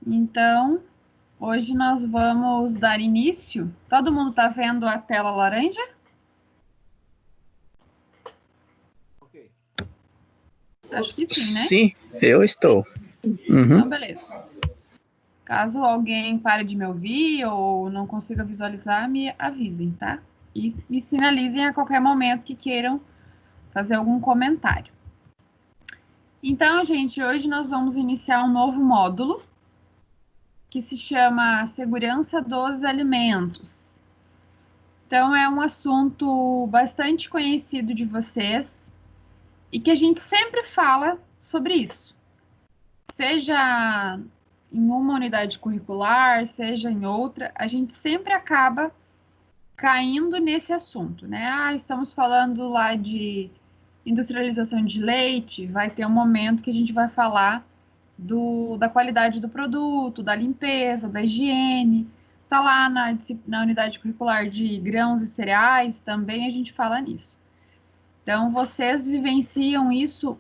Então, hoje nós vamos dar início. Todo mundo está vendo a tela laranja? Ok. Acho que sim, né? Sim, eu estou. Então, beleza. Caso alguém pare de me ouvir ou não consiga visualizar, me avisem, tá? E me sinalizem a qualquer momento que queiram fazer algum comentário. Então, gente, hoje nós vamos iniciar um novo módulo que se chama Segurança dos Alimentos. Então, é um assunto bastante conhecido de vocês e que a gente sempre fala sobre isso. Seja em uma unidade curricular, seja em outra, a gente sempre acaba caindo nesse assunto, né? Ah, estamos falando lá de industrialização de leite, vai ter um momento que a gente vai falar da qualidade do produto, da limpeza, da higiene. Está lá na unidade curricular de grãos e cereais, também a gente fala nisso. Então, vocês vivenciam isso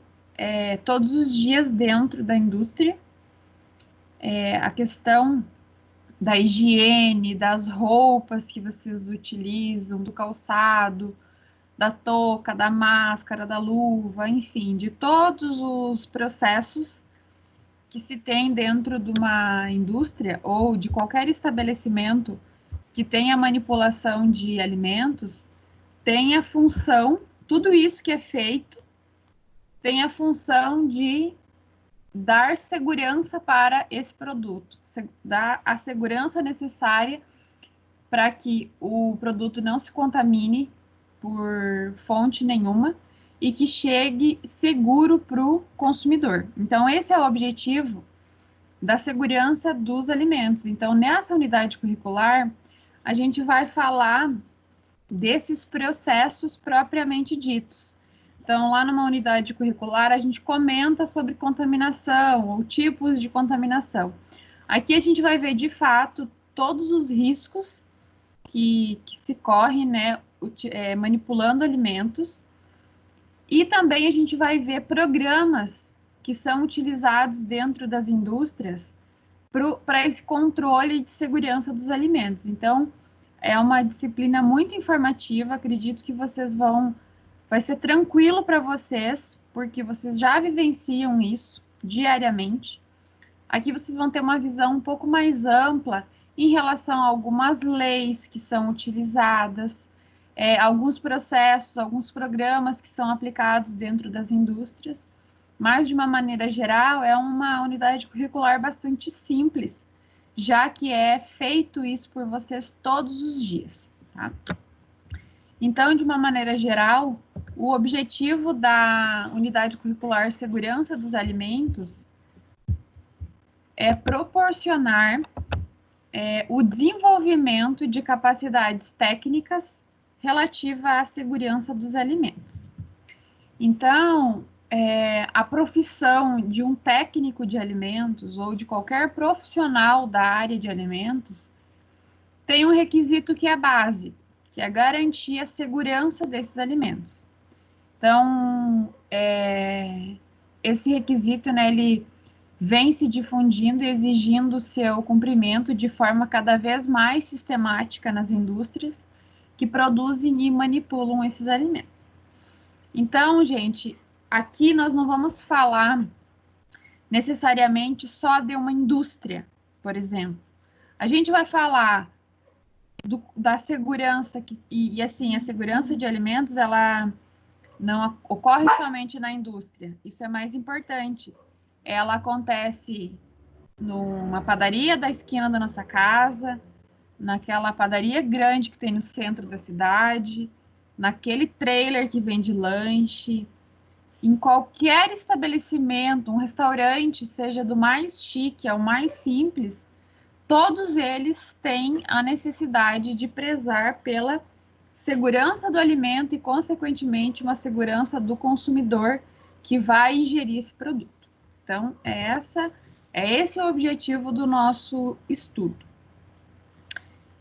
todos os dias dentro da indústria. A questão da higiene, das roupas que vocês utilizam, do calçado, da touca, da máscara, da luva, enfim, de todos os processos que se tem dentro de uma indústria ou de qualquer estabelecimento que tenha manipulação de alimentos, tem a função, tudo isso que é feito, tem a função de dar segurança para esse produto, dar a segurança necessária para que o produto não se contamine por fonte nenhuma e que chegue seguro para o consumidor. Então, esse é o objetivo da segurança dos alimentos. Então, nessa unidade curricular, a gente vai falar desses processos propriamente ditos. Então, lá numa unidade curricular, a gente comenta sobre contaminação ou tipos de contaminação. Aqui a gente vai ver, de fato, todos os riscos que se corre, né, manipulando alimentos. E também a gente vai ver programas que são utilizados dentro das indústrias para esse controle de segurança dos alimentos. Então, é uma disciplina muito informativa, acredito que vai ser tranquilo para vocês, porque vocês já vivenciam isso diariamente. Aqui vocês vão ter uma visão um pouco mais ampla em relação a algumas leis que são utilizadas, alguns processos, alguns programas que são aplicados dentro das indústrias, mas de uma maneira geral é uma unidade curricular bastante simples, já que é feito isso por vocês todos os dias, tá? Então, de uma maneira geral, o objetivo da unidade curricular Segurança dos Alimentos é proporcionar o desenvolvimento de capacidades técnicas relativa à segurança dos alimentos. Então, a profissão de um técnico de alimentos ou de qualquer profissional da área de alimentos tem um requisito que é a base, que é garantir a segurança desses alimentos. Então, esse requisito, né, ele vem se difundindo e exigindo seu cumprimento de forma cada vez mais sistemática nas indústrias que produzem e manipulam esses alimentos. Então, gente, aqui nós não vamos falar necessariamente só de uma indústria, por exemplo. A gente vai falar da segurança e assim, a segurança de alimentos, ela não ocorre somente na indústria. Isso é mais importante. Ela acontece numa padaria da esquina da nossa casa, naquela padaria grande que tem no centro da cidade, naquele trailer que vende lanche, em qualquer estabelecimento, um restaurante, seja do mais chique ao mais simples, todos eles têm a necessidade de prezar pela segurança do alimento e, consequentemente, uma segurança do consumidor que vai ingerir esse produto. Então, esse o objetivo do nosso estudo.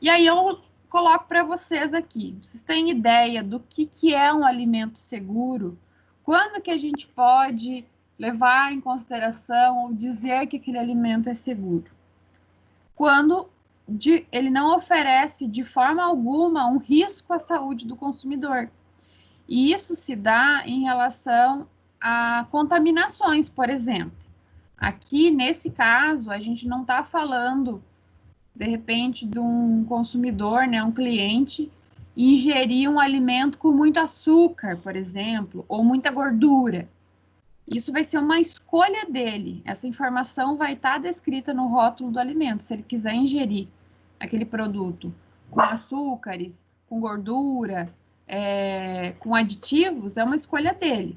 E aí eu coloco para vocês aqui, vocês têm ideia do que é um alimento seguro? Quando que a gente pode levar em consideração ou dizer que aquele alimento é seguro? quando ele não oferece de forma alguma um risco à saúde do consumidor. E isso se dá em relação a contaminações, por exemplo. Aqui, nesse caso, a gente não está falando, de repente, de um consumidor, né, um cliente, ingerir um alimento com muito açúcar, por exemplo, ou muita gordura. Isso vai ser uma escolha dele. Essa informação vai estar descrita no rótulo do alimento. Se ele quiser ingerir aquele produto com açúcares, com gordura, com aditivos, é uma escolha dele.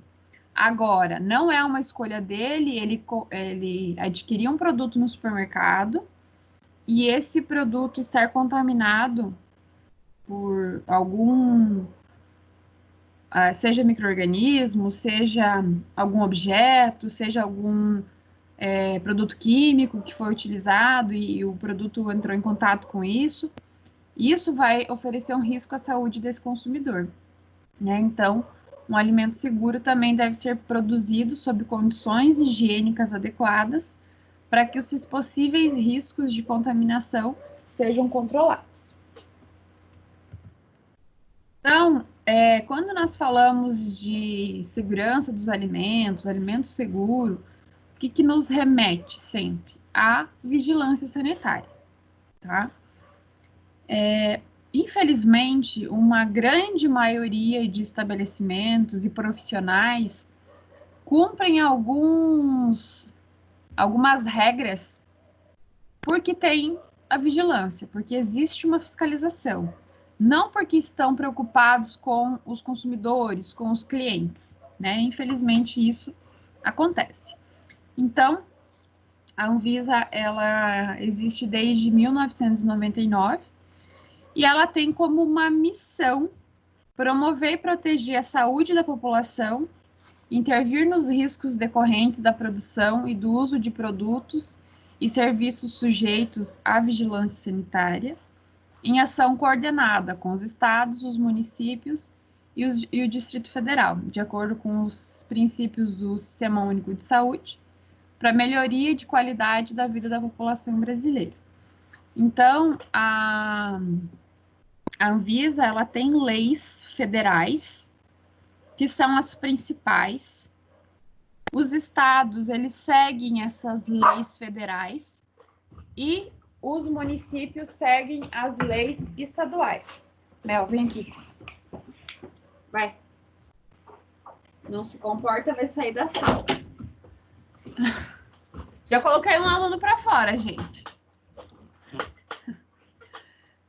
Agora, não é uma escolha dele ele adquirir um produto no supermercado e esse produto estar contaminado por algum, seja micro-organismo, seja algum objeto, seja algum produto químico que foi utilizado e o produto entrou em contato com isso. Isso vai oferecer um risco à saúde desse consumidor, né? Então, um alimento seguro também deve ser produzido sob condições higiênicas adequadas para que os possíveis riscos de contaminação sejam controlados. Então, quando nós falamos de segurança dos alimentos, alimento seguro, o que nos remete sempre? À vigilância sanitária, tá? Infelizmente, uma grande maioria de estabelecimentos e profissionais cumprem algumas regras porque tem a vigilância, porque existe uma fiscalização, não porque estão preocupados com os consumidores, com os clientes, né? Infelizmente, isso acontece. Então, a Anvisa, ela existe desde 1999 e ela tem como uma missão promover e proteger a saúde da população, intervir nos riscos decorrentes da produção e do uso de produtos e serviços sujeitos à vigilância sanitária, em ação coordenada com os estados, os municípios e o Distrito Federal, de acordo com os princípios do Sistema Único de Saúde, para melhoria de qualidade da vida da população brasileira. Então, a Anvisa, ela tem leis federais, que são as principais. Os estados, eles seguem essas leis federais e os municípios seguem as leis estaduais. Mel, vem aqui. Vai. Não se comporta, vai sair da sala. Já coloquei um aluno para fora, gente.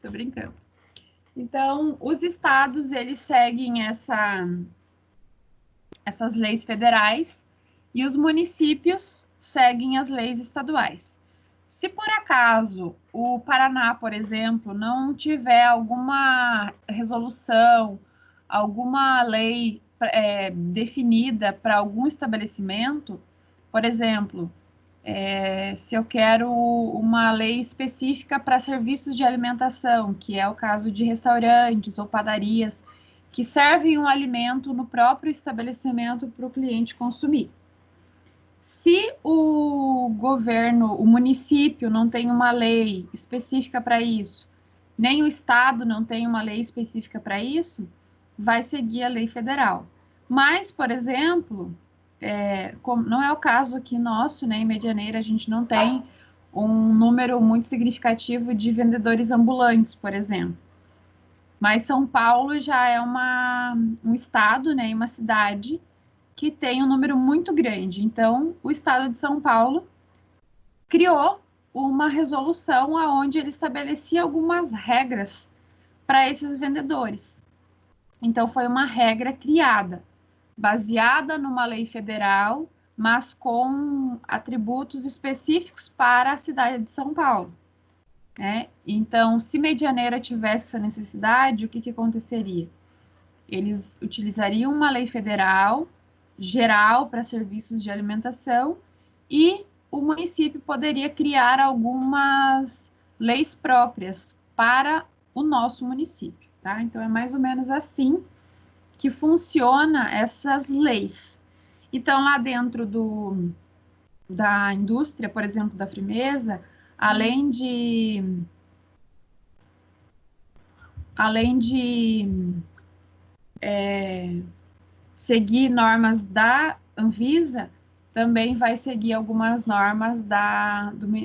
Tô brincando. Então, os estados, eles seguem essas leis federais e os municípios seguem as leis estaduais. Se por acaso o Paraná, por exemplo, não tiver alguma resolução, alguma lei definida para algum estabelecimento, por exemplo, se eu quero uma lei específica para serviços de alimentação, que é o caso de restaurantes ou padarias, que servem um alimento no próprio estabelecimento para o cliente consumir. Se o governo, o município não tem uma lei específica para isso, nem o estado não tem uma lei específica para isso, vai seguir a lei federal. Mas, por exemplo, não é o caso aqui nosso, né, em Medianeira, a gente não tem um número muito significativo de vendedores ambulantes, por exemplo. Mas São Paulo já é um estado, né, uma cidade que tem um número muito grande. Então, o estado de São Paulo criou uma resolução onde ele estabelecia algumas regras para esses vendedores. Então, foi uma regra criada, baseada numa lei federal, mas com atributos específicos para a cidade de São Paulo. Né? Então, se Medianeira tivesse essa necessidade, o que aconteceria? Eles utilizariam uma lei federal geral para serviços de alimentação e o município poderia criar algumas leis próprias para o nosso município, tá? Então, é mais ou menos assim que funciona essas leis. Então, lá dentro da indústria, por exemplo, da Frimeza, além de seguir normas da Anvisa, também vai seguir algumas normas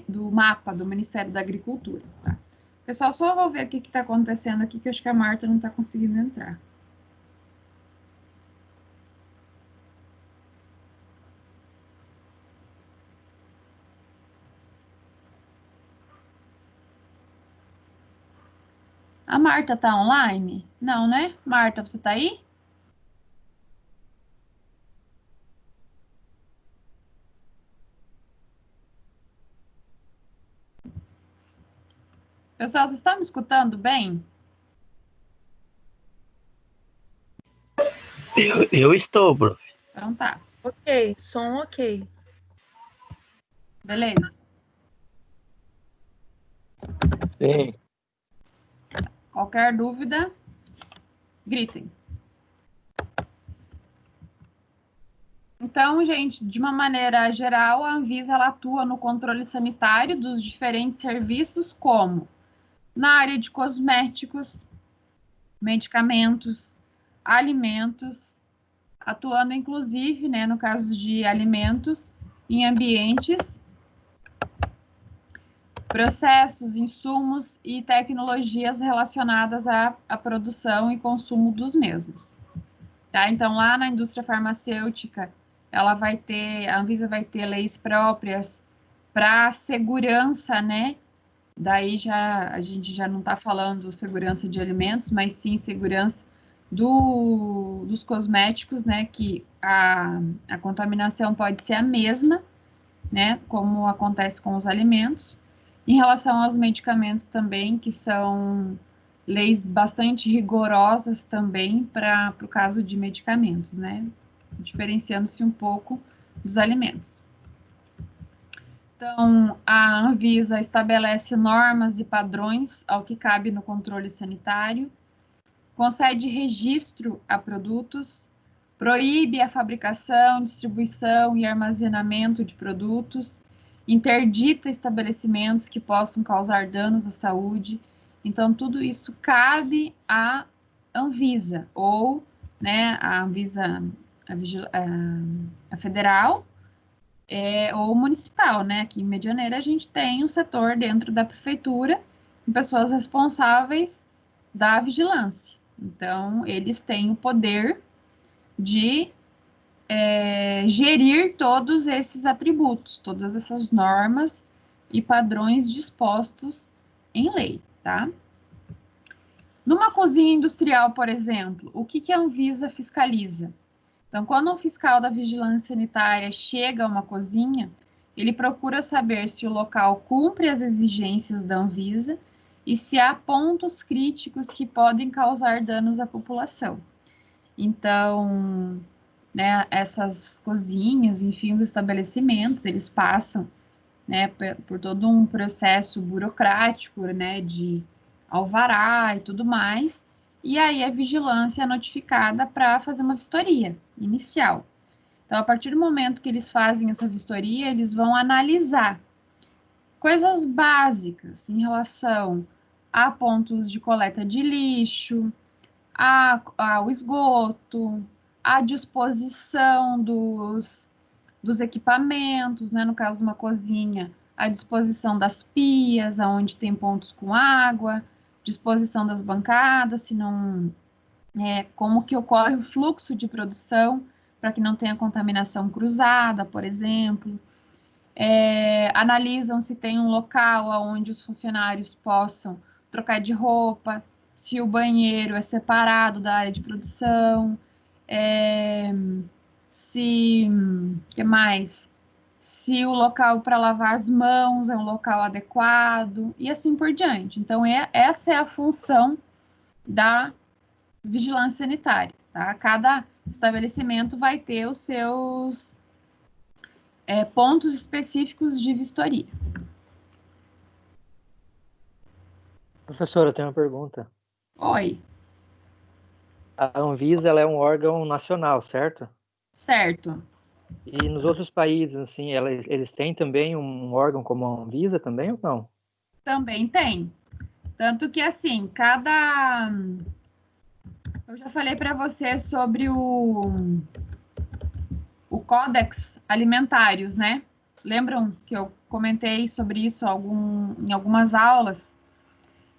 do MAPA, do Ministério da Agricultura. Tá? Pessoal, só vou ver o que está acontecendo aqui, que eu acho que a Marta não está conseguindo entrar. A Marta está online? Não, né? Marta, você está aí? Pessoal, vocês estão me escutando bem? Eu estou, prof. Então tá. Ok, som ok. Beleza. Sim. Qualquer dúvida, gritem. Então, gente, de uma maneira geral, a Anvisa ela atua no controle sanitário dos diferentes serviços, como na área de cosméticos, medicamentos, alimentos, atuando inclusive, né, no caso de alimentos, em ambientes, processos, insumos e tecnologias relacionadas à produção e consumo dos mesmos. Tá? Então, lá na indústria farmacêutica, a Anvisa vai ter leis próprias para segurança, né? Daí a gente já não está falando segurança de alimentos, mas sim segurança dos cosméticos, né? Que a contaminação pode ser a mesma, né? Como acontece com os alimentos. Em relação aos medicamentos também, que são leis bastante rigorosas também para o caso de medicamentos, né? Diferenciando-se um pouco dos alimentos. Então, a Anvisa estabelece normas e padrões ao que cabe no controle sanitário, concede registro a produtos, proíbe a fabricação, distribuição e armazenamento de produtos, interdita estabelecimentos que possam causar danos à saúde. Então, tudo isso cabe à Anvisa, ou né, a Anvisa, a federal, ou municipal, né? Aqui em Medianeira a gente tem um setor dentro da prefeitura, com pessoas responsáveis da vigilância. Então, eles têm o poder de gerir todos esses atributos, todas essas normas e padrões dispostos em lei, tá? Numa cozinha industrial, por exemplo, o que a Anvisa fiscaliza? Então, quando um fiscal da vigilância sanitária chega a uma cozinha, ele procura saber se o local cumpre as exigências da Anvisa e se há pontos críticos que podem causar danos à população. Então, né, essas cozinhas, enfim, os estabelecimentos, eles passam, né, por todo um processo burocrático, né, de alvará e tudo mais, e aí a vigilância é notificada para fazer uma vistoria inicial. Então, a partir do momento que eles fazem essa vistoria, eles vão analisar coisas básicas em relação a pontos de coleta de lixo, ao esgoto, à disposição dos equipamentos, né? No caso de uma cozinha, a disposição das pias, aonde tem pontos com água, disposição das bancadas, se não, como que ocorre o fluxo de produção para que não tenha contaminação cruzada, por exemplo. Analisam se tem um local onde os funcionários possam trocar de roupa, se o banheiro é separado da área de produção, que mais? Se o local para lavar as mãos é um local adequado e assim por diante. Então, essa é a função da vigilância sanitária, tá? Cada estabelecimento vai ter os seus pontos específicos de vistoria. Professora, eu tenho uma pergunta. Oi. A Anvisa ela é um órgão nacional, certo? Certo. E nos outros países, assim, eles têm também um órgão como a Anvisa também ou não? Também tem. Tanto que, assim, eu já falei para você sobre o Codex Alimentários, né? Lembram que eu comentei sobre isso em algumas aulas?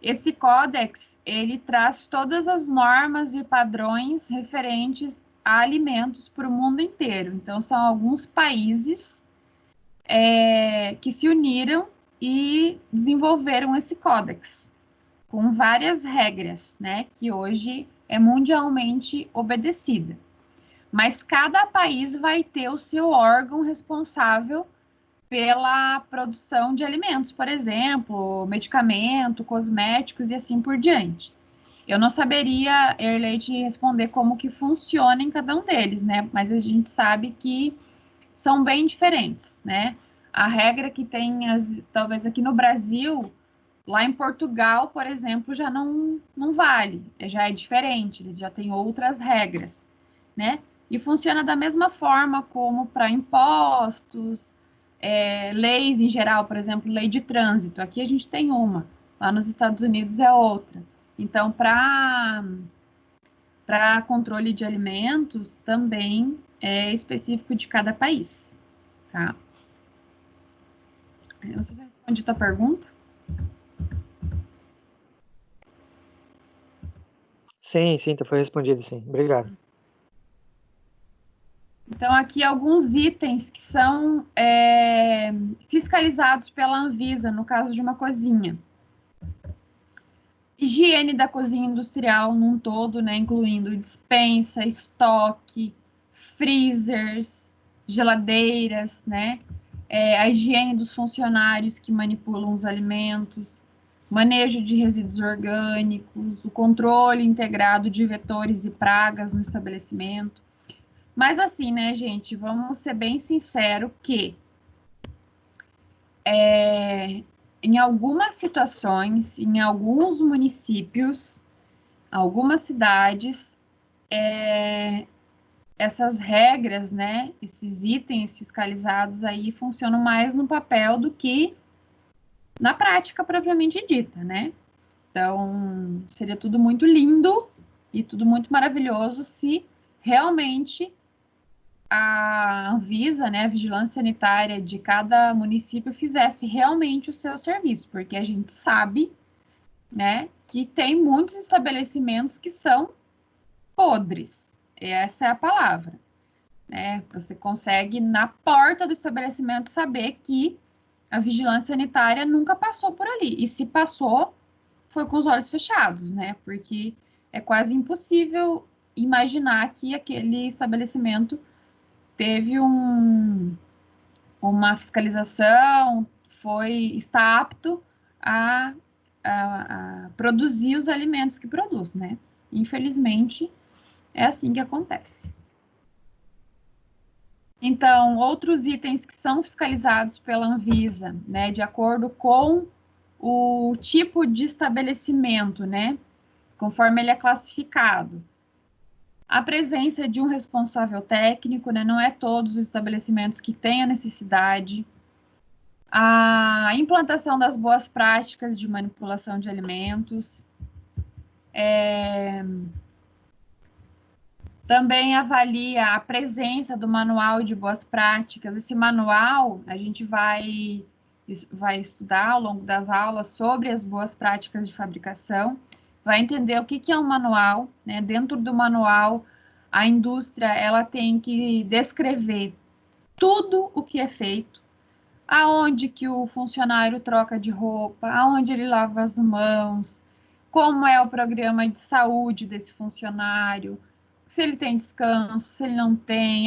Esse Codex, ele traz todas as normas e padrões referentes a alimentos para o mundo inteiro. Então, são alguns países que se uniram e desenvolveram esse Codex, com várias regras, né? Que hoje é mundialmente obedecida. Mas cada país vai ter o seu órgão responsável pela produção de alimentos, por exemplo, medicamento, cosméticos e assim por diante. Eu não saberia, Erlei, te responder como que funciona em cada um deles, né? Mas a gente sabe que são bem diferentes, né? A regra que tem, talvez aqui no Brasil, lá em Portugal, por exemplo, já não vale, já é diferente, eles já têm outras regras, né? E funciona da mesma forma como para impostos, leis em geral, por exemplo, lei de trânsito. Aqui a gente tem uma, lá nos Estados Unidos é outra. Então, para controle de alimentos, também é específico de cada país, tá? Eu não sei se eu respondi a tua pergunta. Sim, foi respondido, sim. Obrigado. Então, aqui alguns itens que são fiscalizados pela Anvisa, no caso de uma cozinha. Higiene da cozinha industrial num todo, né, incluindo despensa, estoque, freezers, geladeiras, né, a higiene dos funcionários que manipulam os alimentos, manejo de resíduos orgânicos, o controle integrado de vetores e pragas no estabelecimento. Mas assim, né, gente, vamos ser bem sinceros que em algumas situações, em alguns municípios, algumas cidades, essas regras, né, esses itens fiscalizados aí funcionam mais no papel do que na prática propriamente dita, né? Então, seria tudo muito lindo e tudo muito maravilhoso se realmente a Anvisa, né, a vigilância sanitária de cada município fizesse realmente o seu serviço, porque a gente sabe, né, que tem muitos estabelecimentos que são podres. Essa é a palavra, né? Você consegue na porta do estabelecimento saber que a vigilância sanitária nunca passou por ali. E se passou, foi com os olhos fechados, né? Porque é quase impossível imaginar que aquele estabelecimento teve uma fiscalização, está apto a, a produzir os alimentos que produz, né? Infelizmente, é assim que acontece. Então, outros itens que são fiscalizados pela Anvisa, né, de acordo com o tipo de estabelecimento, né, conforme ele é classificado. A presença de um responsável técnico, né, não é todos os estabelecimentos que têm a necessidade. A implantação das boas práticas de manipulação de alimentos. Também avalia a presença do manual de boas práticas. Esse manual, a gente vai estudar ao longo das aulas sobre as boas práticas de fabricação, vai entender o que é um manual, né? Dentro do manual, a indústria ela tem que descrever tudo o que é feito, aonde que o funcionário troca de roupa, aonde ele lava as mãos, como é o programa de saúde desse funcionário, se ele tem descanso, se ele não tem,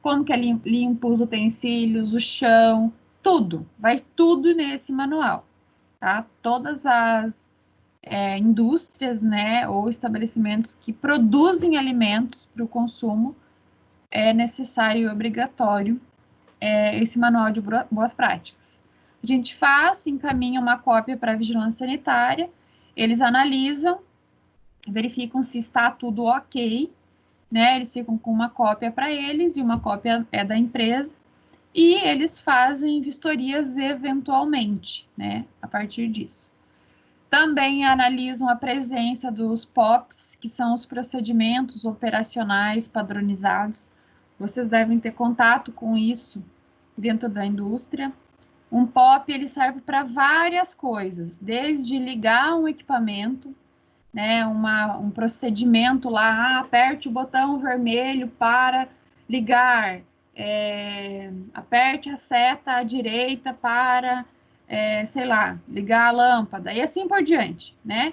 como que é limpo os utensílios, o chão, tudo, vai tudo nesse manual, tá? Todas as indústrias, né, ou estabelecimentos que produzem alimentos para o consumo, é necessário e obrigatório esse manual de boas práticas. A gente encaminha uma cópia para a vigilância sanitária, eles analisam, verificam se está tudo ok, né? Eles ficam com uma cópia para eles e uma cópia é da empresa, e eles fazem vistorias eventualmente, né? A partir disso. Também analisam a presença dos POPs, que são os procedimentos operacionais padronizados. Vocês devem ter contato com isso dentro da indústria. Um POP ele serve para várias coisas, desde ligar um equipamento, né, um procedimento lá, aperte o botão vermelho para ligar, aperte a seta à direita para, sei lá, ligar a lâmpada, e assim por diante, né?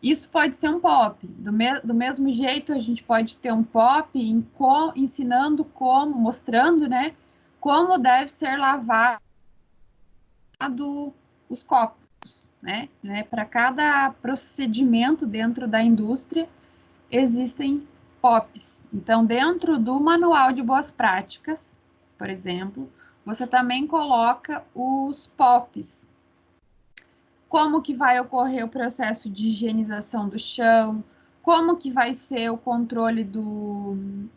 Isso pode ser um POP. Do mesmo jeito, a gente pode ter um POP ensinando como, mostrando, né, como deve ser lavado os copos, né? Para cada procedimento dentro da indústria, existem POPs. Então, dentro do manual de boas práticas, por exemplo, você também coloca os POPs. Como que vai ocorrer o processo de higienização do chão, como que vai ser o controle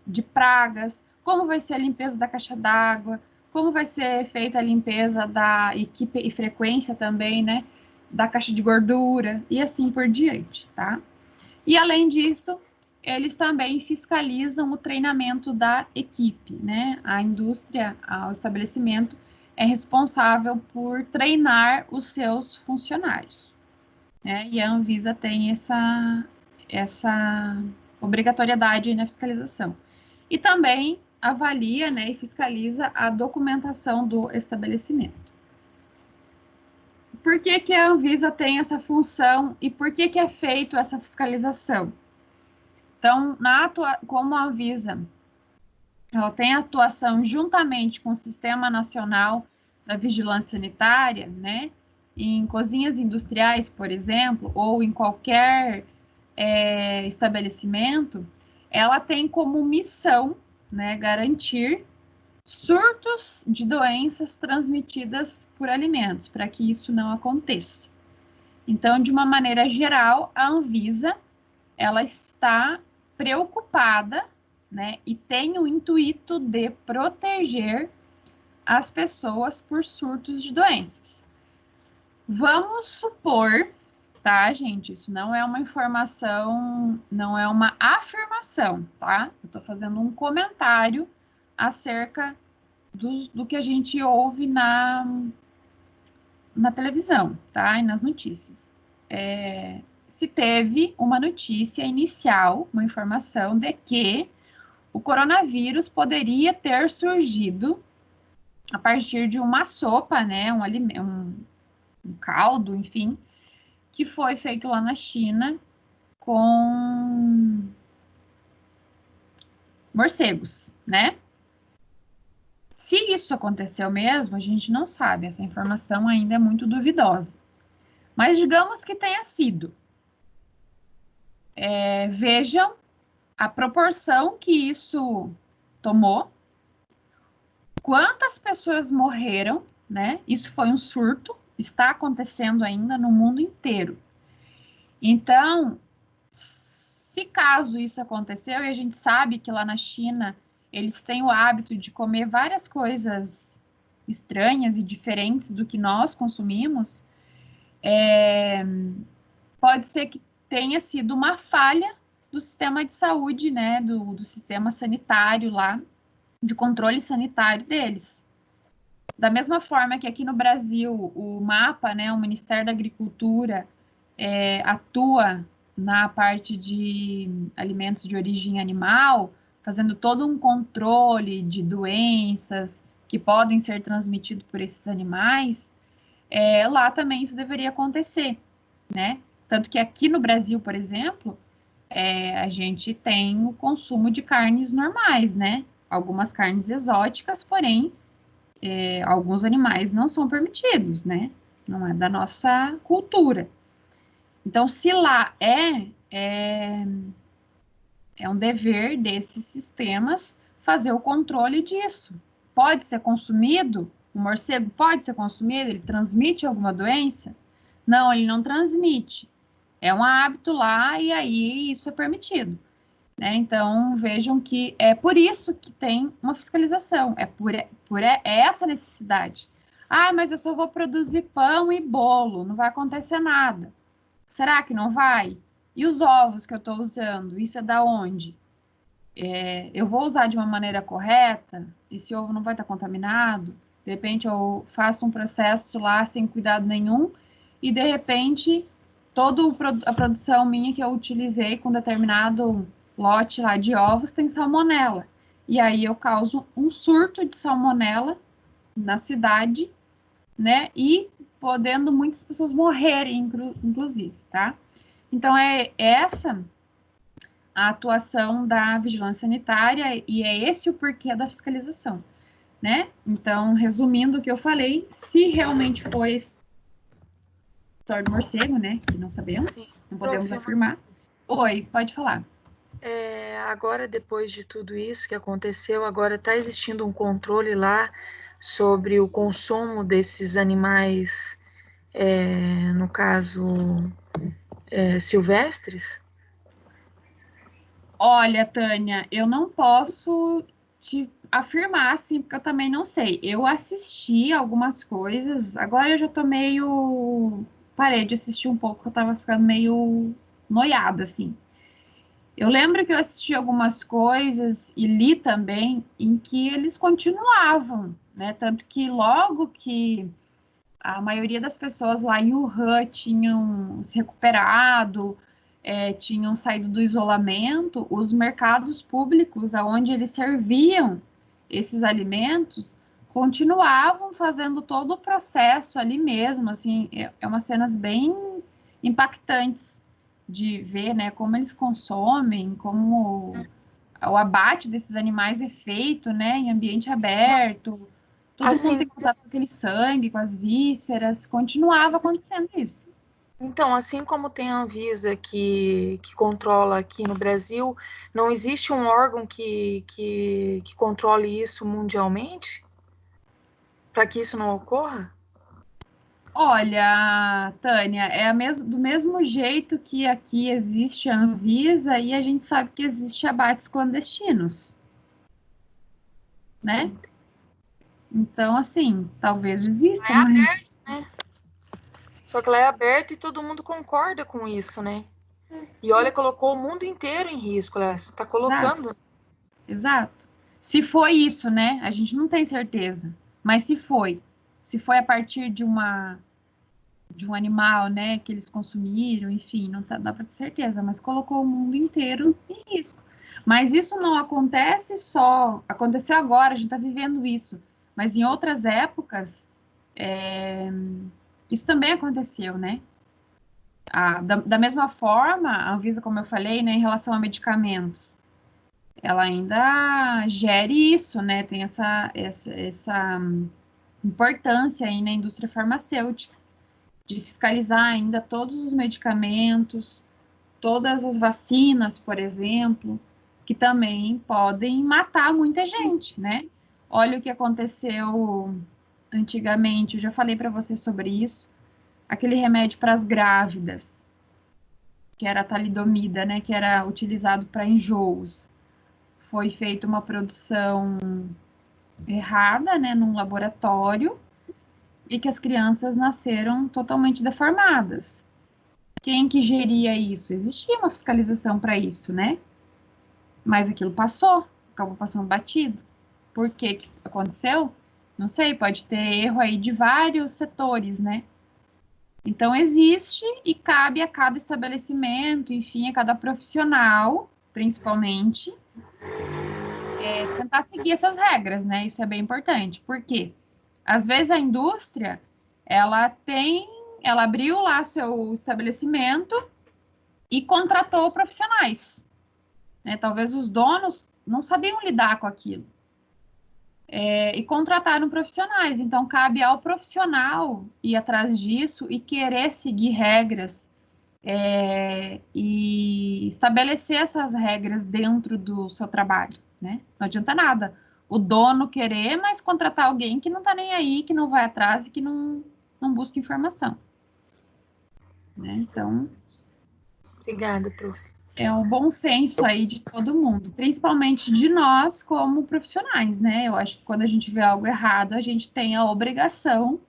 de pragas, como vai ser a limpeza da caixa d'água, como vai ser feita a limpeza da equipe e frequência também, né, da caixa de gordura e assim por diante, tá? E além disso, eles também fiscalizam o treinamento da equipe, né? A indústria, o estabelecimento é responsável por treinar os seus funcionários, né? E a Anvisa tem essa obrigatoriedade na fiscalização. E também avalia, né, e fiscaliza a documentação do estabelecimento. Por que que a Anvisa tem essa função e por que que é feito essa fiscalização? Então, como a Anvisa ela tem atuação juntamente com o Sistema Nacional da Vigilância Sanitária, né, em cozinhas industriais, por exemplo, ou em qualquer estabelecimento, ela tem como missão, né, garantir surtos de doenças transmitidas por alimentos, para que isso não aconteça. Então, de uma maneira geral, a Anvisa, ela está preocupada, né, e tem o intuito de proteger as pessoas por surtos de doenças. Vamos supor, tá, gente? Isso não é uma informação, não é uma afirmação, tá? Eu tô fazendo um comentário acerca do que a gente ouve na televisão, tá? E nas notícias. Se teve uma notícia inicial, uma informação de que o coronavírus poderia ter surgido a partir de uma sopa, né? Um caldo, enfim, que foi feito lá na China com morcegos, né? Se isso aconteceu mesmo, a gente não sabe, essa informação ainda é muito duvidosa. Mas digamos que tenha sido. Vejam a proporção que isso tomou, quantas pessoas morreram, né? Isso foi um surto, está acontecendo ainda no mundo inteiro. Então, se caso isso aconteceu, e a gente sabe que lá na China eles têm o hábito de comer várias coisas estranhas e diferentes do que nós consumimos, pode ser que tenha sido uma falha do sistema de saúde, né, do sistema sanitário lá, de controle sanitário deles. Da mesma forma que aqui no Brasil, o MAPA, né, o Ministério da Agricultura, atua na parte de alimentos de origem animal, fazendo todo um controle de doenças que podem ser transmitidas por esses animais, lá também isso deveria acontecer, né? Tanto que aqui no Brasil, por exemplo, a gente tem o consumo de carnes normais, né? Algumas carnes exóticas, porém, alguns animais não são permitidos, né? Não é da nossa cultura. Então, se lá é um dever desses sistemas fazer o controle disso. Pode ser consumido? O morcego pode ser consumido? Ele transmite alguma doença? Não, ele não transmite. É um hábito lá e aí isso é permitido. né? Então, vejam que é por isso que tem uma fiscalização, é por essa necessidade. Ah, mas eu só vou produzir pão e bolo, não vai acontecer nada. Será que não vai? E os ovos que eu estou usando, isso é da onde? Eu vou usar de uma maneira correta? Esse ovo não vai estar contaminado? De repente eu faço um processo lá sem cuidado nenhum e de repente toda a produção minha que eu utilizei com determinado lote lá de ovos tem salmonela. E aí eu causo um surto de salmonela na cidade, né? E podendo muitas pessoas morrerem, inclusive, tá? Então é essa a atuação da vigilância sanitária e é esse o porquê da fiscalização, né? Então, resumindo o que eu falei, se realmente foi a história do morcego, né? Que não sabemos, Sim. não podemos Prof, afirmar. Oi, pode falar. Agora, depois de tudo isso que aconteceu, agora está existindo um controle lá sobre o consumo desses animais, no caso, silvestres? Olha, Tânia, eu não posso te afirmar assim, porque eu também não sei. Eu assisti algumas coisas, agora eu já tô meio. Parei de assistir um pouco, eu tava ficando meio noiada, assim. Eu lembro que eu assisti algumas coisas e li também em que eles continuavam, né? Tanto que logo que a maioria das pessoas lá em Wuhan tinham se recuperado, tinham saído do isolamento, os mercados públicos, aonde eles serviam esses alimentos, continuavam fazendo todo o processo ali mesmo, assim, umas cenas bem impactantes de ver, né, como eles consomem, como o abate desses animais é feito, né, em ambiente aberto, todo mundo Assim, tem contato com aquele sangue, com as vísceras, continuava acontecendo isso. então, assim como tem a Anvisa que controla aqui no Brasil, não existe um órgão que controle isso mundialmente? Para que isso não ocorra? Olha, Tânia, do mesmo jeito que aqui existe a Anvisa e a gente sabe que existe abates clandestinos, né? Então, assim, talvez exista, mas Né? Só que ela é aberta e todo mundo concorda com isso, né? E olha, colocou o mundo inteiro em risco, ela está exato, colocando. exato. Se foi isso, né? A gente não tem certeza, mas se foi a partir de um animal, né, que eles consumiram, enfim, não dá para ter certeza, mas colocou o mundo inteiro em risco. Mas isso não acontece só, aconteceu agora, a gente está vivendo isso, mas em outras épocas, isso também aconteceu, né? Da mesma forma, a Anvisa, como eu falei, né, em relação a medicamentos, ela ainda gere isso, né? Tem essa importância aí na indústria farmacêutica de fiscalizar ainda todos os medicamentos, todas as vacinas, por exemplo, que também podem matar muita gente, né? Olha o que aconteceu antigamente, eu já falei para você sobre isso, aquele remédio para as grávidas, que era a talidomida, né, que era utilizado para enjoos. Foi feita uma produção errada, né, num laboratório, e que as crianças nasceram totalmente deformadas. Quem que geria isso? Existia uma fiscalização para isso, né? Mas aquilo passou, acabou passando batido. Por que aconteceu? Não sei, pode ter erro aí de vários setores, né? Então existe e cabe a cada estabelecimento, enfim, a cada profissional, principalmente, tentar seguir essas regras, né? Isso é bem importante. Por quê? Às vezes a indústria, ela abriu lá seu estabelecimento e contratou profissionais, né? Talvez os donos não sabiam lidar com aquilo. E contrataram profissionais. Então, cabe ao profissional ir atrás disso e querer seguir regras e estabelecer essas regras dentro do seu trabalho, né? Não adianta nada o dono querer, mas contratar alguém que não está nem aí, que não vai atrás e que não busca informação, né? Então, Obrigada, prof. o bom senso aí de todo mundo, principalmente de nós como profissionais, né? Eu acho que quando a gente vê algo errado, a gente tem a obrigação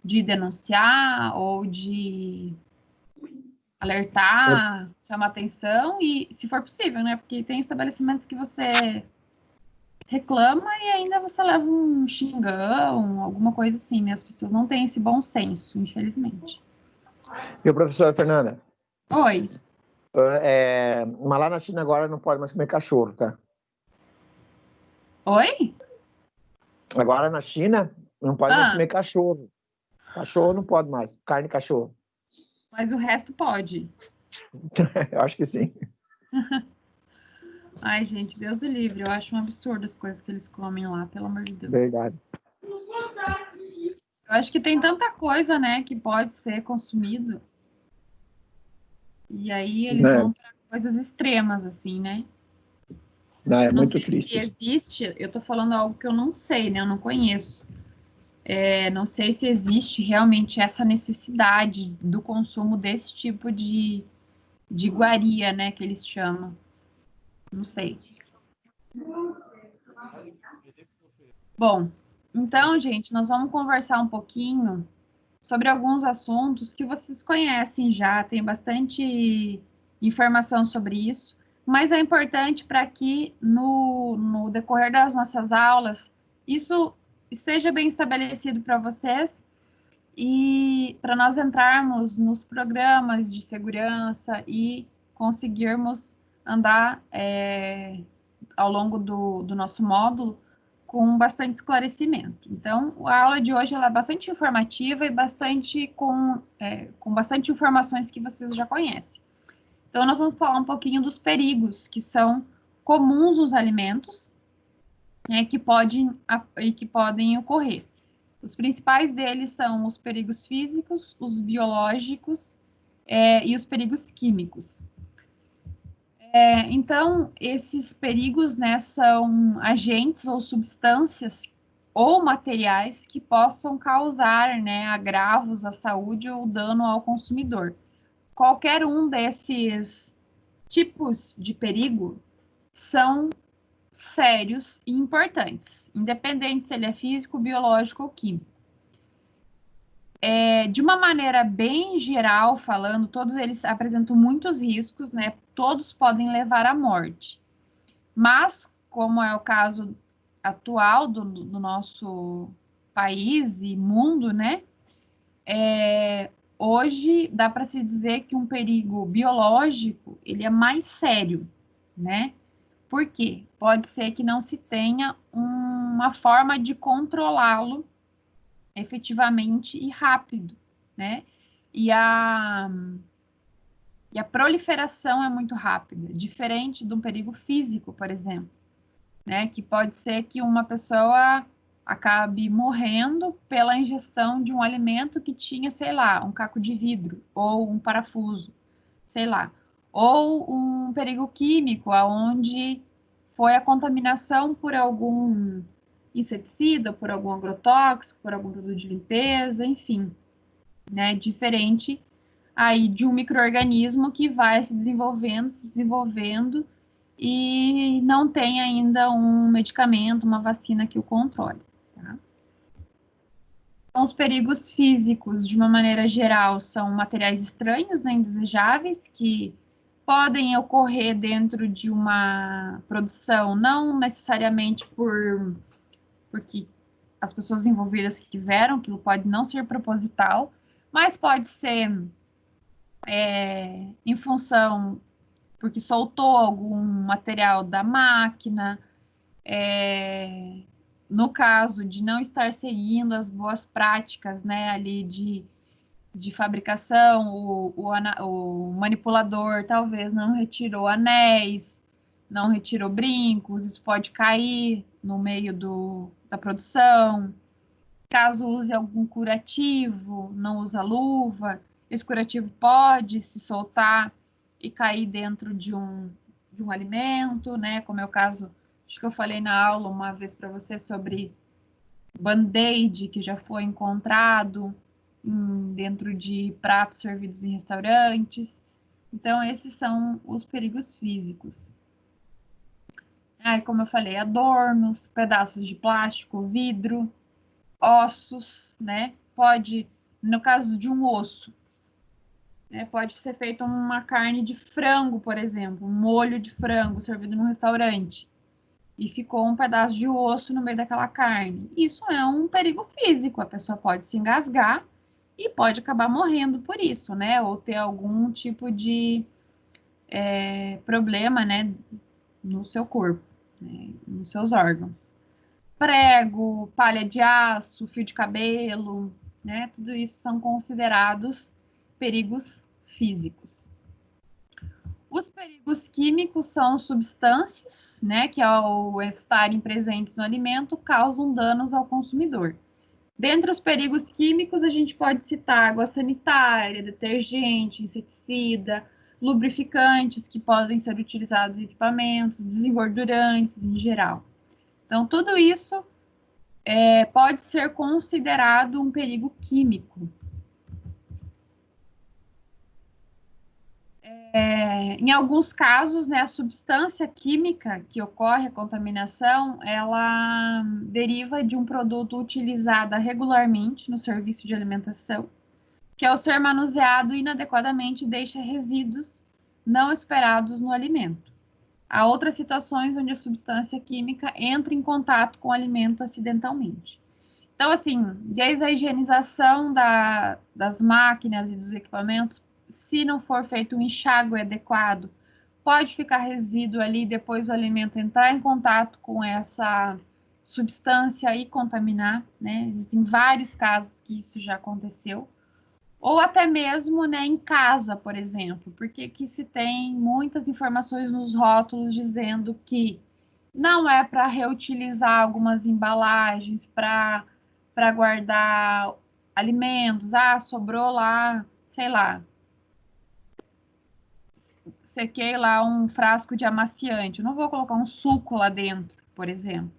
de denunciar ou de alertar, chamar atenção e, se for possível, né? Porque tem estabelecimentos que você reclama e ainda você leva um xingão, alguma coisa assim, né? As pessoas não têm esse bom senso, infelizmente. E o professor Fernanda? Oi. Mas lá na China agora não pode mais comer cachorro, tá? Oi? Agora na China não pode mais comer cachorro. Cachorro não pode mais. Carne de cachorro. Mas o resto pode. Eu acho que sim. Ai, gente, Deus o livre. Eu acho um absurdo as coisas que eles comem lá, pelo amor de Deus. Verdade. Eu acho que tem tanta coisa, né, que pode ser consumido. E aí eles vão para coisas extremas, assim, né? Não, é Eu não muito sei triste. se existe, eu tô falando algo que eu não sei, né? Eu não conheço. Não sei se existe realmente essa necessidade do consumo desse tipo de iguaria, né, que eles chamam. Não sei. Bom, então, gente, nós vamos conversar um pouquinho sobre alguns assuntos que vocês conhecem já, tem bastante informação sobre isso, mas é importante para que no decorrer das nossas aulas isso esteja bem estabelecido para vocês e para nós entrarmos nos programas de segurança e conseguirmos andar ao longo do nosso módulo com bastante esclarecimento. Então, a aula de hoje ela é bastante informativa e bastante com bastante informações que vocês já conhecem. Então, nós vamos falar um pouquinho dos perigos que são comuns nos alimentos, né, que podem ocorrer. Os principais deles são os perigos físicos, os biológicos e os perigos químicos. Então, esses perigos, né, são agentes ou substâncias ou materiais que possam causar, né, agravos à saúde ou dano ao consumidor. Qualquer um desses tipos de perigo são sérios e importantes, independente se ele é físico, biológico ou químico. De uma maneira bem geral falando, todos eles apresentam muitos riscos, né? Todos podem levar à morte. Mas, como é o caso atual do nosso país e mundo, né? Hoje dá para se dizer que um perigo biológico ele é mais sério, né? Por quê? Pode ser que não se tenha uma forma de controlá-lo efetivamente e rápido, né? E a proliferação é muito rápida, diferente de um perigo físico, por exemplo, né? Que pode ser que uma pessoa acabe morrendo pela ingestão de um alimento que tinha, sei lá, um caco de vidro ou um parafuso, sei lá, ou um perigo químico, aonde foi a contaminação por algum inseticida, por algum agrotóxico, por algum produto de limpeza, enfim, né? Diferente aí de um micro-organismo que vai se desenvolvendo e não tem ainda um medicamento, uma vacina que o controle. Tá? Então, os perigos físicos, de uma maneira geral, são materiais estranhos, né, indesejáveis, que podem ocorrer dentro de uma produção, não necessariamente porque as pessoas envolvidas quiseram, aquilo pode não ser proposital, mas pode ser em função porque soltou algum material da máquina, no caso de não estar seguindo as boas práticas, né, ali de fabricação, o manipulador talvez não retirou anéis, não retirou brincos, isso pode cair no meio da produção. Caso use algum curativo, não usa luva, esse curativo pode se soltar e cair dentro de um alimento, né? Como é o caso, acho que eu falei na aula uma vez para você sobre band-aid, que já foi encontrado dentro de pratos servidos em restaurantes. Então, esses são os perigos físicos. Aí, como eu falei, adornos, pedaços de plástico, vidro, ossos, né? Pode, no caso de um osso, né, pode ser feita uma carne de frango, por exemplo, um molho de frango servido num restaurante. E ficou um pedaço de osso no meio daquela carne. Isso é um perigo físico. A pessoa pode se engasgar e pode acabar morrendo por isso, né? Ou ter algum tipo de problema, né, no seu corpo, né, nos seus órgãos. Prego, palha de aço, fio de cabelo, né? Tudo isso são considerados perigos físicos. Os perigos químicos são substâncias, né, que ao estarem presentes no alimento causam danos ao consumidor. Dentre os perigos químicos, a gente pode citar água sanitária, detergente, inseticida, lubrificantes que podem ser utilizados em equipamentos, desengordurantes em geral. Então, tudo isso pode ser considerado um perigo químico. Em alguns casos, né, a substância química que ocorre a contaminação, ela deriva de um produto utilizado regularmente no serviço de alimentação, que ao ser manuseado inadequadamente deixa resíduos não esperados no alimento. Há outras situações onde a substância química entra em contato com o alimento acidentalmente. Então, assim, desde a higienização das máquinas e dos equipamentos, se não for feito um enxágue adequado, pode ficar resíduo ali, depois o alimento entrar em contato com essa substância e contaminar, né? Existem vários casos que isso já aconteceu. Ou até mesmo, né, em casa, por exemplo, porque aqui se tem muitas informações nos rótulos dizendo que não é para reutilizar algumas embalagens, para guardar alimentos. Ah, sobrou lá, sei lá, sequei lá um frasco de amaciante. Eu não vou colocar um suco lá dentro, por exemplo.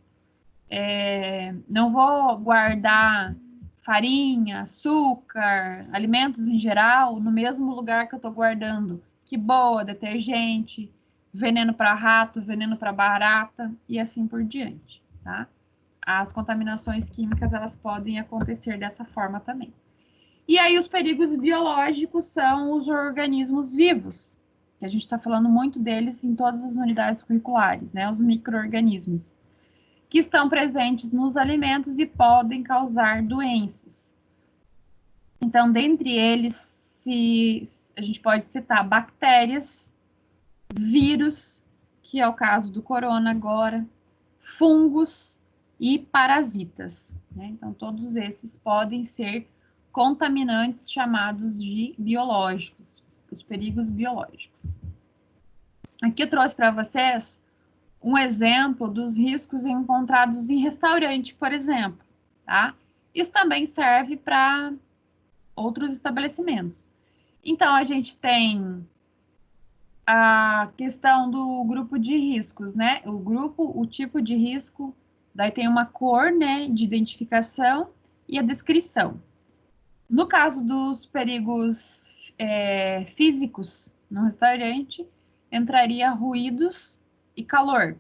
Não vou guardar farinha, açúcar, alimentos em geral no mesmo lugar que eu estou guardando. Que boa, detergente, veneno para rato, veneno para barata e assim por diante, tá? As contaminações químicas, elas podem acontecer dessa forma também. E aí os perigos biológicos são os organismos vivos, que a gente está falando muito deles em todas as unidades curriculares, né? Os micro-organismos, que estão presentes nos alimentos e podem causar doenças. Então, dentre eles, a gente pode citar bactérias, vírus, que é o caso do corona agora, fungos e parasitas, né? Então, todos esses podem ser contaminantes chamados de biológicos, os perigos biológicos. Aqui eu trouxe para vocês um exemplo dos riscos encontrados em restaurante, por exemplo, tá? Isso também serve para outros estabelecimentos. Então, a gente tem a questão do grupo de riscos, né? O tipo de risco, daí tem uma cor, né, de identificação e a descrição. No caso dos perigos físicos no restaurante, entraria ruídos e calor,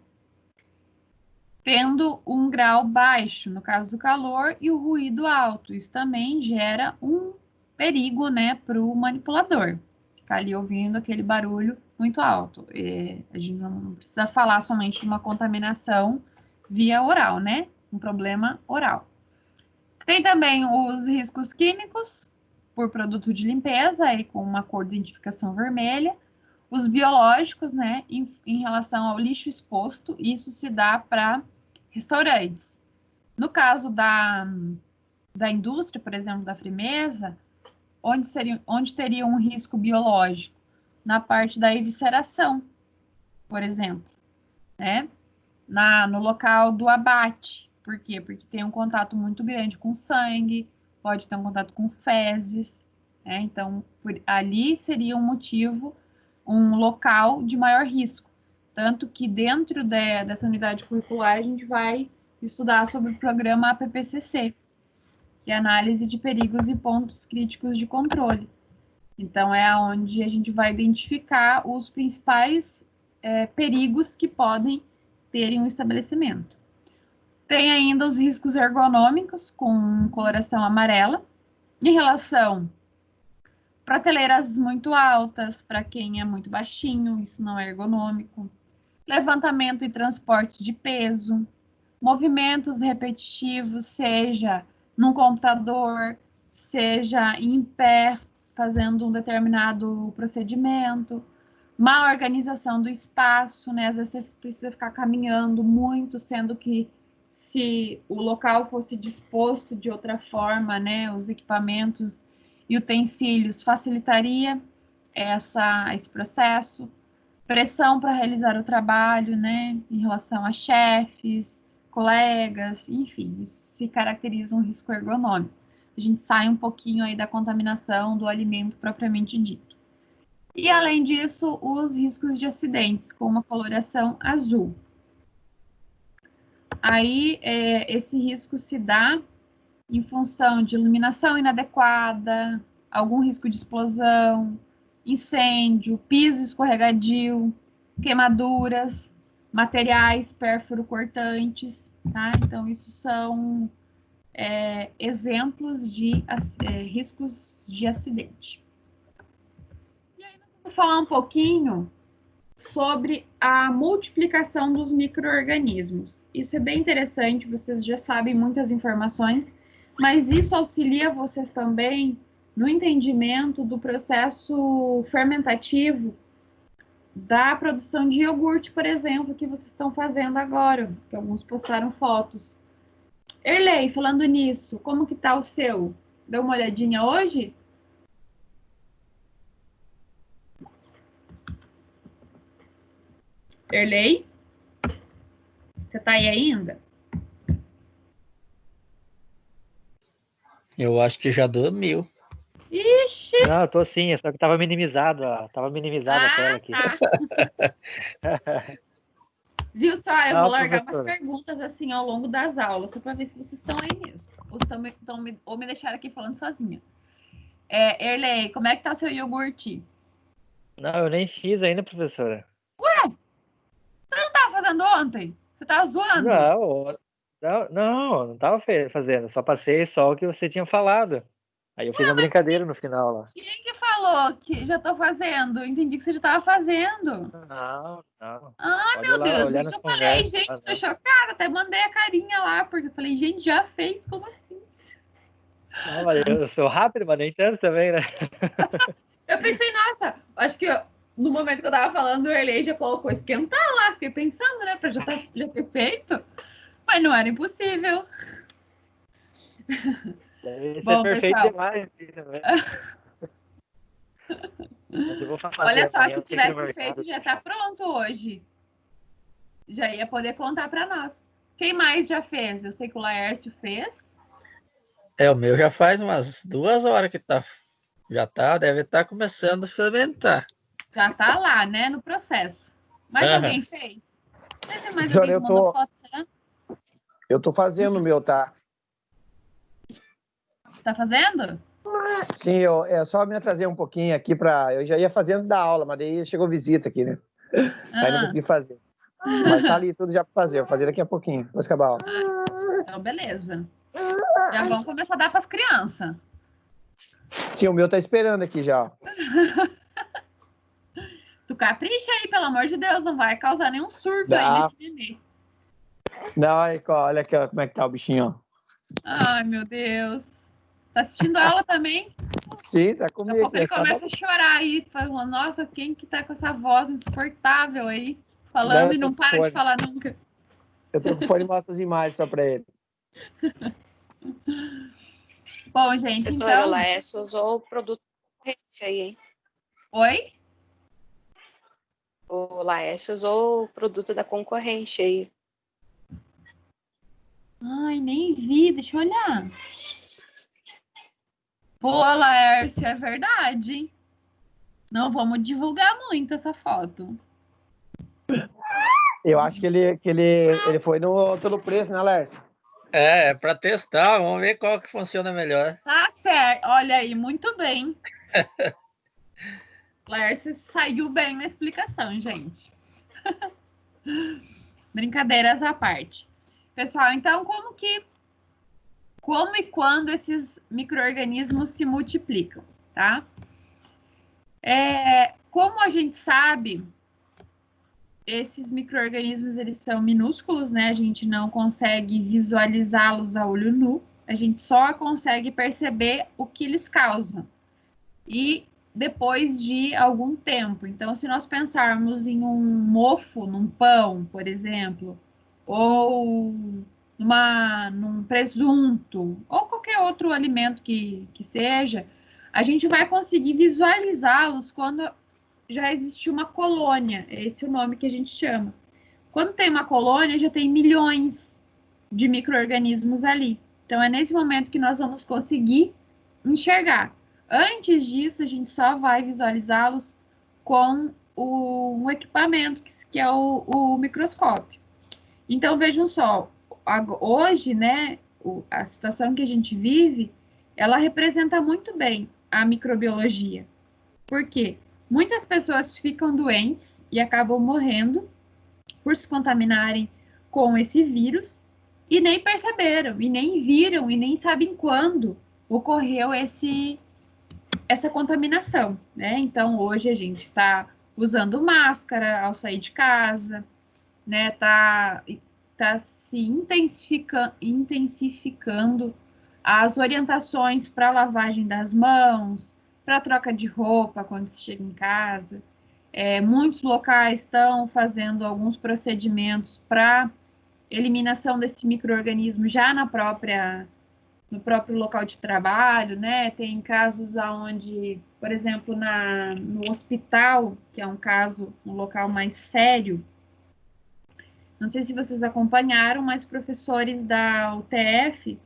tendo um grau baixo, no caso do calor, e o ruído alto. Isso também gera um perigo, né, para o manipulador, ficar ali ouvindo aquele barulho muito alto. A gente não precisa falar somente de uma contaminação via oral, né, um problema oral. Tem também os riscos químicos por produto de limpeza, aí com uma cor de identificação vermelha. Os biológicos, né, em relação ao lixo exposto, isso se dá para restaurantes. No caso da indústria, por exemplo, da Frimeza, onde teria um risco biológico? Na parte da evisceração, por exemplo, né? No local do abate. Por quê? Porque tem um contato muito grande com sangue, pode ter um contato com fezes, né? Então, ali seria um motivo, um local de maior risco. Tanto que dentro dessa unidade curricular a gente vai estudar sobre o programa APPCC, que é Análise de Perigos e Pontos Críticos de Controle. Então, é onde a gente vai identificar os principais perigos que podem ter em um estabelecimento. Tem ainda os riscos ergonômicos com coloração amarela, em relação a prateleiras muito altas, para quem é muito baixinho, isso não é ergonômico. Levantamento e transporte de peso, movimentos repetitivos, seja num computador, seja em pé, fazendo um determinado procedimento, má organização do espaço, né? Às vezes você precisa ficar caminhando muito, sendo que se o local fosse disposto de outra forma, né? Os equipamentos e utensílios facilitaria esse processo. Pressão para realizar o trabalho, né? Em relação a chefes, colegas, enfim, isso se caracteriza um risco ergonômico. A gente sai um pouquinho aí da contaminação do alimento propriamente dito. E, além disso, os riscos de acidentes, com uma coloração azul. Aí, esse risco se dá em função de iluminação inadequada, algum risco de explosão, incêndio, piso escorregadio, queimaduras, materiais pérfuro-cortantes, tá? Então, isso são exemplos de riscos de acidente. E aí, nós vamos falar um pouquinho sobre a multiplicação dos micro-organismos. Isso é bem interessante, vocês já sabem muitas informações, mas isso auxilia vocês também no entendimento do processo fermentativo da produção de iogurte, por exemplo, que vocês estão fazendo agora, que alguns postaram fotos. Erlei, falando nisso, como que tá o seu? Deu uma olhadinha hoje? Erlei? Você tá aí ainda? Eu acho que já dormiu. Ixi! Não, eu tô sim, só que tava minimizado, ó. Tava minimizada a tela aqui. Tá. Viu só? Eu Não, vou largar professora. umas perguntas assim ao longo das aulas, só para ver se vocês estão aí mesmo. Ou me deixaram aqui falando sozinha. Erlei, como é que tá o seu iogurte? Não, eu nem fiz ainda, professora. Você não tava fazendo ontem? Você tava zoando? Não tava fazendo. Só passei só o que você tinha falado. Aí eu fiz uma brincadeira no final lá. Quem que falou que já tô fazendo? Entendi que você já tava fazendo. Não. Ah, Pode meu lá, Deus. olhar Eu nas falei, conversas, gente, tá, tô né? chocada. Até mandei a carinha lá, porque eu falei, gente, já fez? Como assim? Não, mas eu sou rápido, mas nem tanto também, né? Eu pensei, nossa, acho que no momento que eu tava falando, o Erlei já colocou esquentar lá. Fiquei pensando, né, pra já ter feito. Mas não era impossível. Deve ser Bom, perfeito pessoal. demais. Né? Mas eu vou fazer Olha só, amanhã, se eu tenho que ir no tivesse mercado. feito, já tá pronto hoje. Já ia poder contar para nós. Quem mais já fez? Eu sei que o Laércio fez. O meu já faz umas 2 horas que tá. Já tá, deve estar começando a fermentar. Já tá lá, né, no processo. Mais alguém fez? Teve mais Senhora, alguém que mandou foto, será? Eu tô fazendo o meu, tá? Tá fazendo? Sim, é só me atraser um pouquinho aqui para. Eu já ia fazer antes da aula, mas daí chegou visita aqui, né? Aí não consegui fazer. Mas tá ali tudo já para fazer. Vou fazer daqui a pouquinho, depois acabar a aula. Então, beleza. Já vamos começar a dar para as crianças. Sim, o meu tá esperando aqui já. Tu capricha aí, pelo amor de Deus, não vai causar nenhum surto aí nesse nenê. Não, olha aqui, ó, como é que tá o bichinho, ó. Ai, meu Deus. Tá assistindo a aula também? Sim, tá Daqui a comigo. pouco ele começa a chorar aí, falando, nossa, quem que tá com essa voz insuportável aí, falando e não para de falar nunca. Eu tô com fone e mostro as imagens só pra ele. Bom, gente, Professora, então... o Laércio usou o produto da concorrência aí, hein? Oi? O Laércio usou o produto da concorrente aí. Ai, nem vi, deixa eu olhar. Pô, Laércio, é verdade. Não vamos divulgar muito essa foto. Eu acho que ele foi pelo preço, né, Lércio? É para testar, vamos ver qual que funciona melhor. Tá certo, olha aí, muito bem. Lércio saiu bem na explicação, gente. Brincadeiras à parte. Pessoal, então, como e quando esses micro-organismos se multiplicam, tá? Como a gente sabe, esses micro-organismos, eles são minúsculos, né? A gente não consegue visualizá-los a olho nu, a gente só consegue perceber o que eles causam. E depois de algum tempo. Então, se nós pensarmos em um mofo num pão, por exemplo, ou num presunto, ou qualquer outro alimento que seja, a gente vai conseguir visualizá-los quando já existe uma colônia. Esse é o nome que a gente chama. Quando tem uma colônia, já tem milhões de micro-organismos ali. Então, é nesse momento que nós vamos conseguir enxergar. Antes disso, a gente só vai visualizá-los com um equipamento, que é o microscópio. Então, vejam só, hoje, né, a situação que a gente vive, ela representa muito bem a microbiologia. Por quê? Muitas pessoas ficam doentes e acabam morrendo por se contaminarem com esse vírus e nem perceberam, e nem viram, e nem sabem quando ocorreu essa contaminação, né? Então, hoje a gente está usando máscara ao sair de casa, né? Tá se intensificando as orientações para lavagem das mãos, para troca de roupa quando se chega em casa. Muitos locais estão fazendo alguns procedimentos para eliminação desse micro-organismo já no próprio local de trabalho, né? Tem casos onde, por exemplo, no hospital, que é um local mais sério, não sei se vocês acompanharam, mas professores da UTF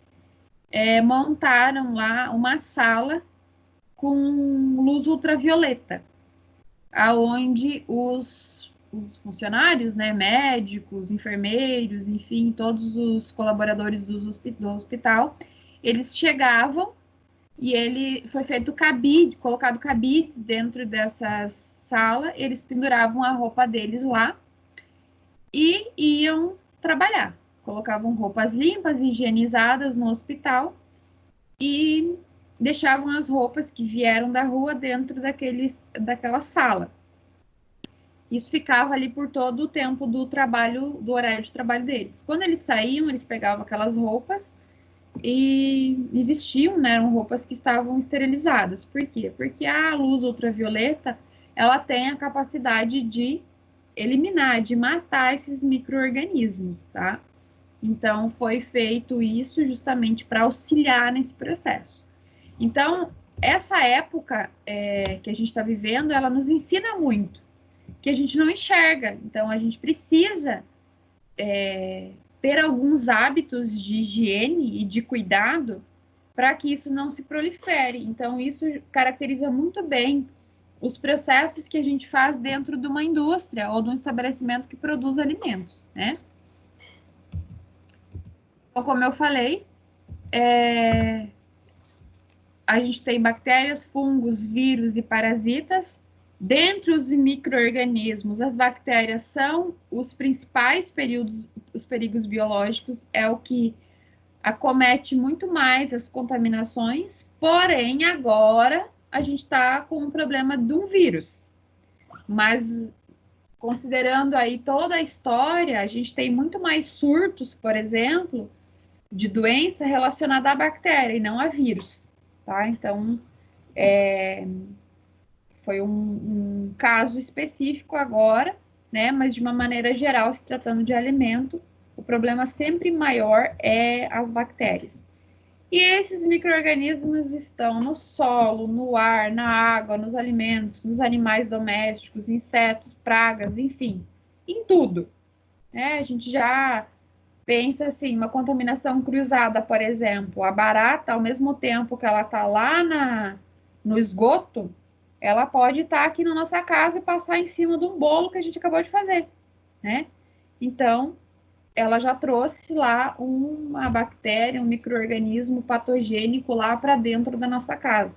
montaram lá uma sala com luz ultravioleta, aonde os funcionários, né, médicos, enfermeiros, enfim, todos os colaboradores do hospital, eles chegavam e ele foi feito colocado cabides dentro dessa sala, eles penduravam a roupa deles lá e iam trabalhar. Colocavam roupas limpas, higienizadas no hospital e deixavam as roupas que vieram da rua dentro daquela sala. Isso ficava ali por todo o tempo do horário de trabalho deles. Quando eles saíam, eles pegavam aquelas roupas e vestiam, né? Eram roupas que estavam esterilizadas. Por quê? Porque a luz ultravioleta, ela tem a capacidade de eliminar, de matar esses micro-organismos, tá? Então, foi feito isso justamente para auxiliar nesse processo. Então, essa época que a gente está vivendo, ela nos ensina muito, que a gente não enxerga. Então, a gente precisa ter alguns hábitos de higiene e de cuidado para que isso não se prolifere. Então, isso caracteriza muito bem os processos que a gente faz dentro de uma indústria ou de um estabelecimento que produz alimentos, né? Então, como eu falei, a gente tem bactérias, fungos, vírus e parasitas. Dentre os micro-organismos, as bactérias são os principais perigos biológicos, é o que acomete muito mais as contaminações, porém, agora a gente está com um problema de um vírus. Mas, considerando aí toda a história, a gente tem muito mais surtos, por exemplo, de doença relacionada à bactéria e não a vírus, tá? Então, foi um caso específico agora, né? Mas de uma maneira geral, se tratando de alimento, o problema sempre maior é as bactérias. E esses micro-organismos estão no solo, no ar, na água, nos alimentos, nos animais domésticos, insetos, pragas, enfim, em tudo, né? A gente já pensa assim, uma contaminação cruzada, por exemplo, a barata, ao mesmo tempo que ela está lá no esgoto, ela pode estar aqui na nossa casa e passar em cima de um bolo que a gente acabou de fazer, né? Então, ela já trouxe lá uma bactéria, um micro-organismo patogênico lá para dentro da nossa casa.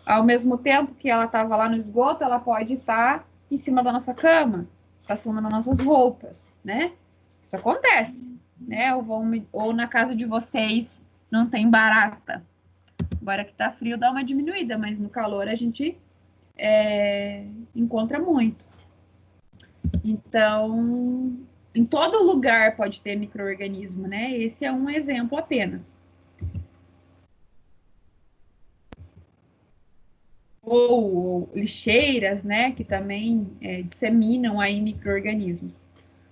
Ao mesmo tempo que ela estava lá no esgoto, ela pode estar em cima da nossa cama, passando nas nossas roupas, né? Isso acontece, né? Ou na casa de vocês não tem barata. Agora que tá frio dá uma diminuída, mas no calor a gente encontra muito. Então, em todo lugar pode ter micro-organismo, né? Esse é um exemplo apenas. Ou lixeiras, né, que também disseminam aí micro-organismos.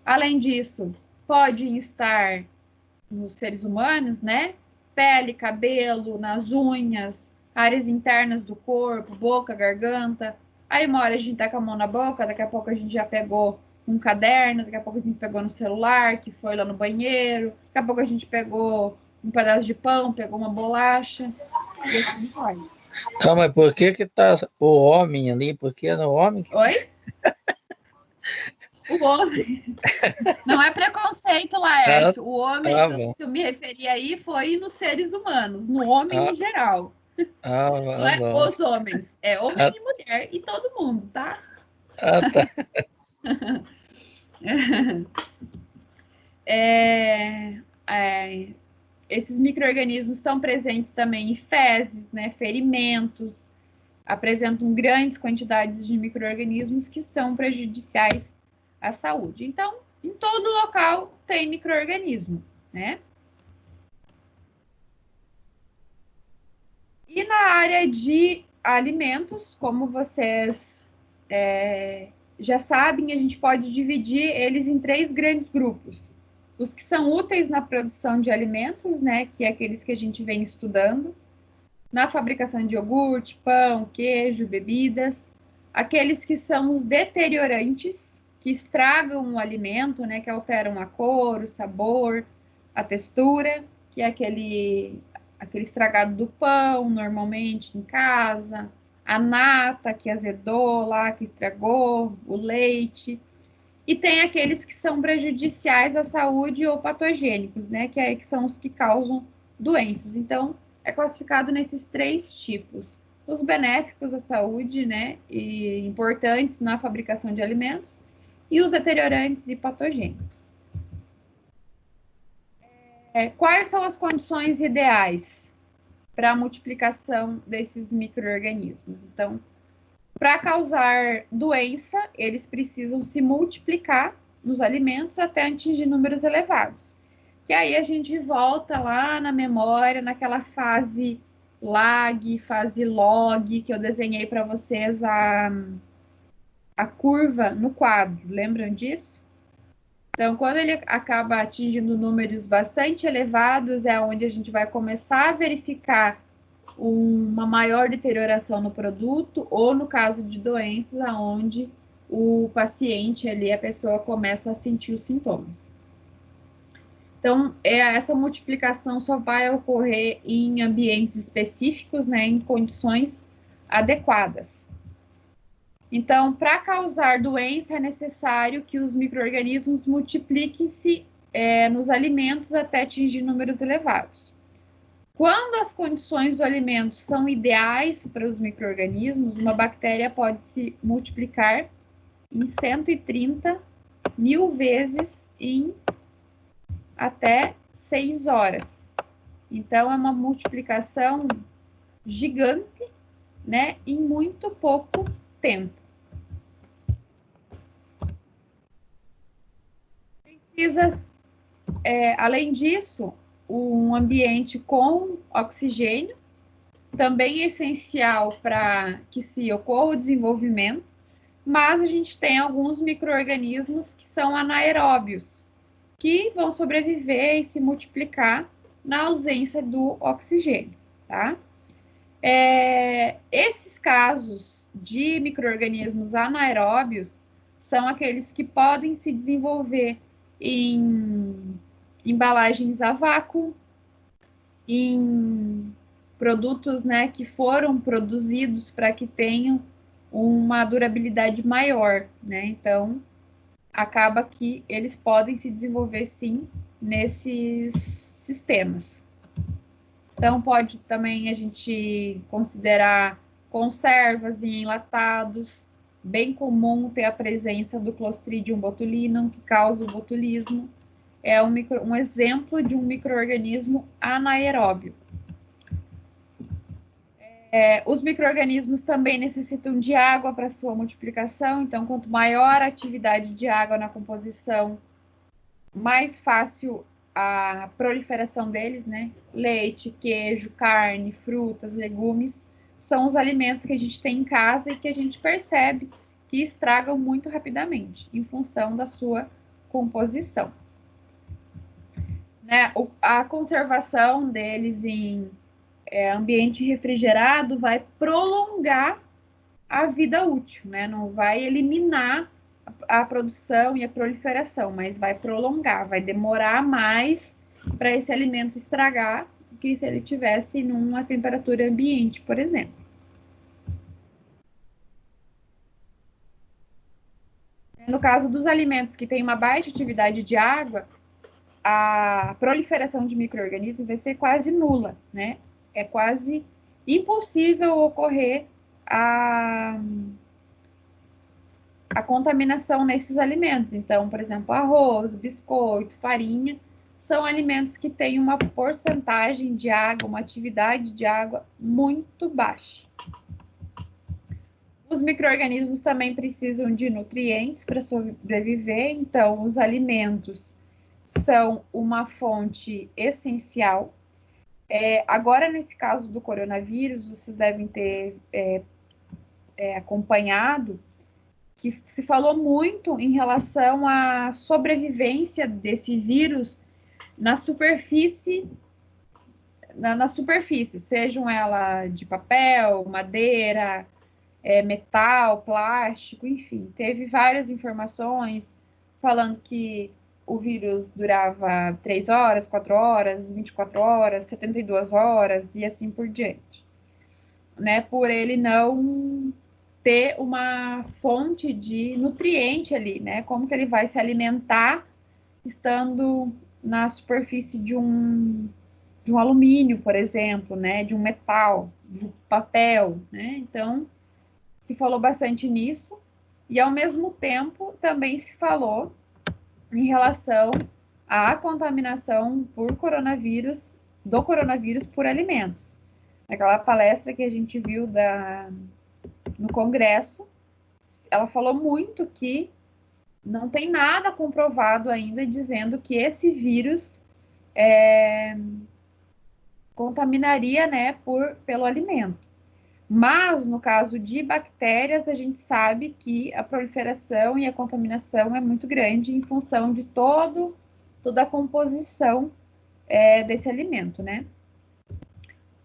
Além disso, pode estar nos seres humanos, né, pele, cabelo, nas unhas, áreas internas do corpo, boca, garganta. Aí uma hora a gente tá com a mão na boca, daqui a pouco a gente já pegou um caderno, daqui a pouco a gente pegou no celular, que foi lá no banheiro, daqui a pouco a gente pegou um pedaço de pão, pegou uma bolacha, e assim vai. Não, mas por que tá o homem ali? Por que no homem? Oi? O homem. Não é preconceito, Laércio. O homem que eu me referi aí foi nos seres humanos, no homem em geral. Não é Bom. os homens, é homem e mulher e todo mundo, tá? Tá. Esses micro-organismos estão presentes também em fezes, né, ferimentos, apresentam grandes quantidades de micro-organismos que são prejudiciais à saúde. Então, em todo local tem micro-organismo, né? E na área de alimentos, como vocês já sabem, a gente pode dividir eles em 3 grandes grupos. Os que são úteis na produção de alimentos, né, que é aqueles que a gente vem estudando, na fabricação de iogurte, pão, queijo, bebidas. Aqueles que são os deteriorantes, que estragam o alimento, né, que alteram a cor, o sabor, a textura, que é aquele estragado do pão, normalmente em casa, a nata que azedou lá, que estragou, o leite. E tem aqueles que são prejudiciais à saúde ou patogênicos, né, que são os que causam doenças. Então, é classificado nesses 3 tipos. Os benéficos à saúde, né, e importantes na fabricação de alimentos, e os deteriorantes e patogênicos. Quais são as condições ideais para a multiplicação desses micro-organismos? Então, para causar doença, eles precisam se multiplicar nos alimentos até atingir números elevados. E aí a gente volta lá na memória, naquela fase lag, fase log, que eu desenhei para vocês a curva no quadro. Lembram disso? Então, quando ele acaba atingindo números bastante elevados, é onde a gente vai começar a verificar uma maior deterioração no produto, ou no caso de doenças, onde o paciente ali, a pessoa começa a sentir os sintomas. Então, essa multiplicação só vai ocorrer em ambientes específicos, né, em condições adequadas. Então, para causar doença, é necessário que os micro-organismos multipliquem-se nos alimentos até atingir números elevados. Quando as condições do alimento são ideais para os micro-organismos, uma bactéria pode se multiplicar em 130 mil vezes em até 6 horas. Então, é uma multiplicação gigante, né, em muito pouco tempo. Precisa, além disso, um ambiente com oxigênio, também é essencial para que se ocorra o desenvolvimento, mas a gente tem alguns micro-organismos que são anaeróbios, que vão sobreviver e se multiplicar na ausência do oxigênio, tá? Esses casos de micro-organismos anaeróbios são aqueles que podem se desenvolver em embalagens a vácuo, em produtos, né, que foram produzidos para que tenham uma durabilidade maior, né? Então, acaba que eles podem se desenvolver, sim, nesses sistemas. Então, pode também a gente considerar conservas e enlatados. Bem comum ter a presença do Clostridium botulinum, que causa o botulismo. É um exemplo de um micro-organismo anaeróbio. Os micro-organismos também necessitam de água para sua multiplicação, então quanto maior a atividade de água na composição, mais fácil a proliferação deles, né? Leite, queijo, carne, frutas, legumes, são os alimentos que a gente tem em casa e que a gente percebe que estragam muito rapidamente, em função da sua composição. Né? A conservação deles em ambiente refrigerado vai prolongar a vida útil, né? Não vai eliminar a produção e a proliferação, mas vai prolongar, vai demorar mais para esse alimento estragar do que se ele tivesse numa temperatura ambiente, por exemplo. No caso dos alimentos que têm uma baixa atividade de água, a proliferação de micro-organismos vai ser quase nula, né? É quase impossível ocorrer a contaminação nesses alimentos. Então, por exemplo, arroz, biscoito, farinha, são alimentos que têm uma porcentagem de água, uma atividade de água muito baixa. Os micro-organismos também precisam de nutrientes para sobreviver, então os alimentos são uma fonte essencial. Agora, nesse caso do coronavírus, vocês devem ter acompanhado que se falou muito em relação à sobrevivência desse vírus na superfície, na superfície, sejam ela de papel, madeira, metal, plástico, enfim. Teve várias informações falando que o vírus durava 3 horas, 4 horas, 24 horas, 72 horas e assim por diante. Né? Por ele não ter uma fonte de nutriente ali, né? Como que ele vai se alimentar estando na superfície de um alumínio, por exemplo, né? De um metal, de um papel, né? Então, se falou bastante nisso e, ao mesmo tempo, também se falou em relação à contaminação por coronavírus, do coronavírus por alimentos. Aquela palestra que a gente viu no Congresso, ela falou muito que não tem nada comprovado ainda dizendo que esse vírus contaminaria, né, pelo alimento. Mas, no caso de bactérias, a gente sabe que a proliferação e a contaminação é muito grande em função de toda a composição desse alimento, né?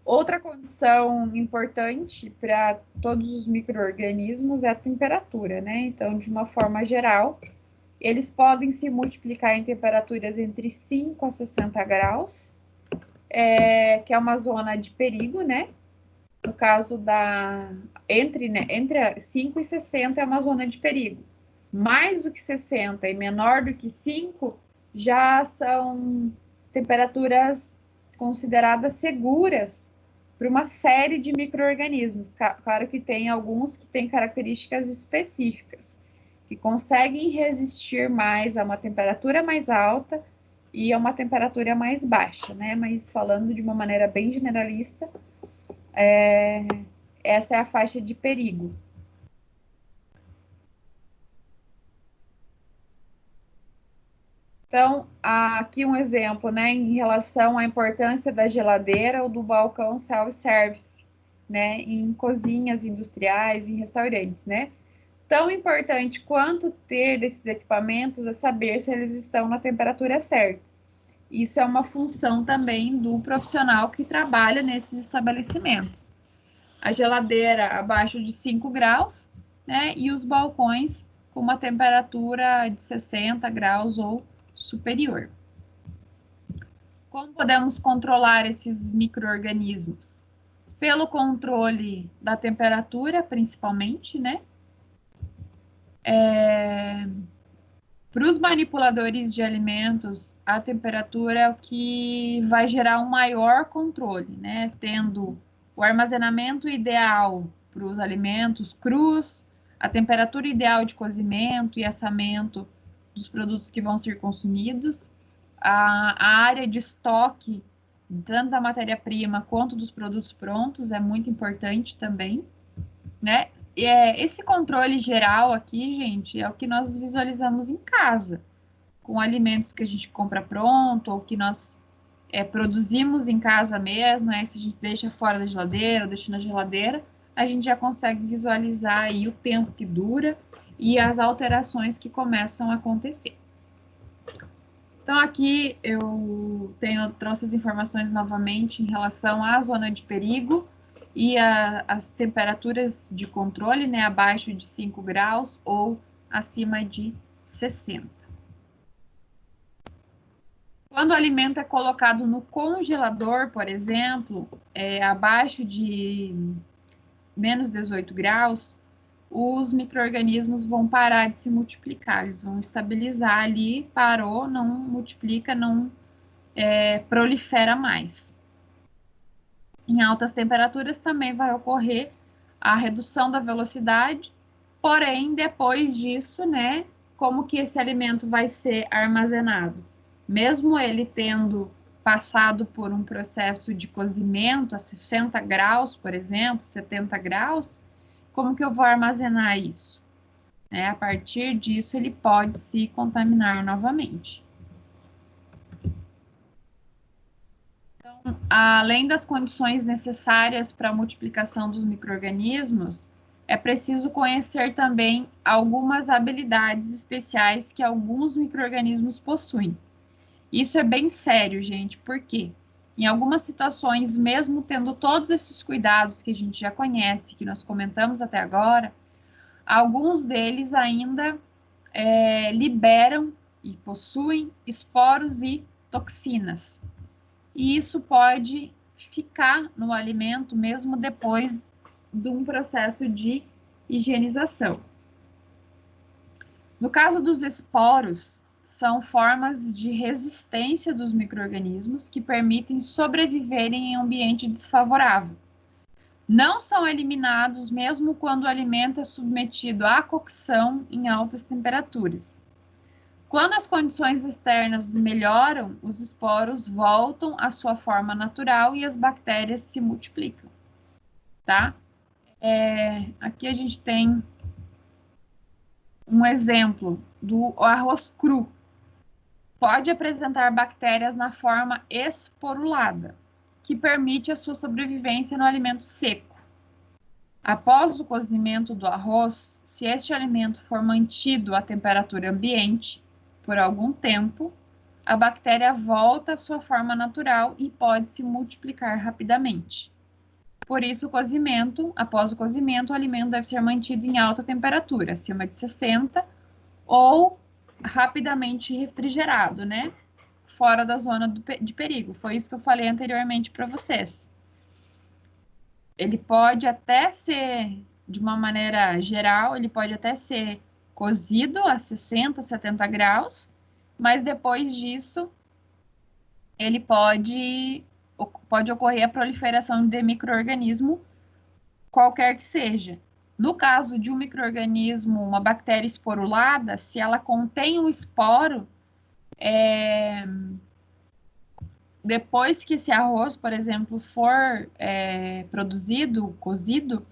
Outra condição importante para todos os micro-organismos é a temperatura, né? Então, de uma forma geral, eles podem se multiplicar em temperaturas entre 5 a 60 graus, que é uma zona de perigo, né? No caso entre 5 e 60 é uma zona de perigo. Mais do que 60 e menor do que 5 já são temperaturas consideradas seguras para uma série de micro-organismos. Claro que tem alguns que têm características específicas, que conseguem resistir mais a uma temperatura mais alta e a uma temperatura mais baixa, né? Mas falando de uma maneira bem generalista, essa é a faixa de perigo. Então, aqui um exemplo, né, em relação à importância da geladeira ou do balcão self-service, né, em cozinhas industriais, em restaurantes, né? Tão importante quanto ter desses equipamentos é saber se eles estão na temperatura certa. Isso é uma função também do profissional que trabalha nesses estabelecimentos. A geladeira abaixo de 5 graus, né, e os balcões com uma temperatura de 60 graus ou superior. Como podemos controlar esses micro-organismos? Pelo controle da temperatura, principalmente, né? Para os manipuladores de alimentos, a temperatura é o que vai gerar um maior controle, né? Tendo o armazenamento ideal os alimentos crus, a temperatura ideal de cozimento e assamento dos produtos que vão ser consumidos, a área de estoque, tanto da matéria-prima quanto dos produtos prontos, é muito importante também, né? Esse controle geral aqui, gente, é o que nós visualizamos em casa, com alimentos que a gente compra pronto, ou que nós produzimos em casa mesmo, se a gente deixa fora da geladeira, ou deixa na geladeira, a gente já consegue visualizar aí o tempo que dura e as alterações que começam a acontecer. Então, aqui eu trouxe as informações novamente em relação à zona de perigo e as temperaturas de controle, né, abaixo de 5 graus ou acima de 60. Quando o alimento é colocado no congelador, por exemplo, abaixo de menos 18 graus, os micro-organismos vão parar de se multiplicar, eles vão estabilizar ali, parou, não multiplica, não prolifera mais. Em altas temperaturas também vai ocorrer a redução da velocidade, porém, depois disso, né, como que esse alimento vai ser armazenado? Mesmo ele tendo passado por um processo de cozimento a 60 graus, por exemplo, 70 graus, como que eu vou armazenar isso? A partir disso, ele pode se contaminar novamente. Então, além das condições necessárias para a multiplicação dos micro-organismos, é preciso conhecer também algumas habilidades especiais que alguns micro-organismos possuem. Isso é bem sério, gente, porque em algumas situações, mesmo tendo todos esses cuidados que a gente já conhece, que nós comentamos até agora, alguns deles ainda liberam e possuem esporos e toxinas. E isso pode ficar no alimento mesmo depois de um processo de higienização. No caso dos esporos, são formas de resistência dos micro-organismos que permitem sobreviverem em ambiente desfavorável. Não são eliminados mesmo quando o alimento é submetido à cocção em altas temperaturas. Quando as condições externas melhoram, os esporos voltam à sua forma natural e as bactérias se multiplicam, tá? Aqui a gente tem um exemplo do arroz cru. Pode apresentar bactérias na forma esporulada, que permite a sua sobrevivência no alimento seco. Após o cozimento do arroz, se este alimento for mantido à temperatura ambiente por algum tempo, a bactéria volta à sua forma natural e pode se multiplicar rapidamente. Por isso, após o cozimento, o alimento deve ser mantido em alta temperatura, acima de 60, ou rapidamente refrigerado, né? Fora da zona de perigo. Foi isso que eu falei anteriormente para vocês. Ele pode até ser, de uma maneira geral, ele pode até ser cozido a 60, 70 graus, mas depois disso, ele pode ocorrer a proliferação de micro-organismo, qualquer que seja. No caso de um micro-organismo, uma bactéria esporulada, se ela contém um esporo, depois que esse arroz, por exemplo, for produzido, cozido,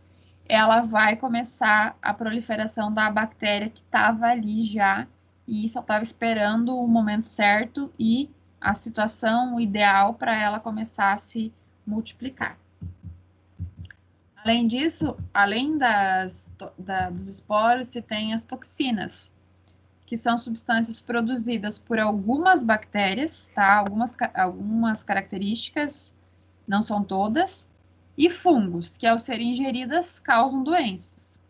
ela vai começar a proliferação da bactéria que estava ali já e só estava esperando o momento certo e a situação ideal para ela começar a se multiplicar. Além disso, além dos esporos, se tem as toxinas, que são substâncias produzidas por algumas bactérias, tá? Algumas características, não são todas, e fungos, que ao serem ingeridas causam doenças.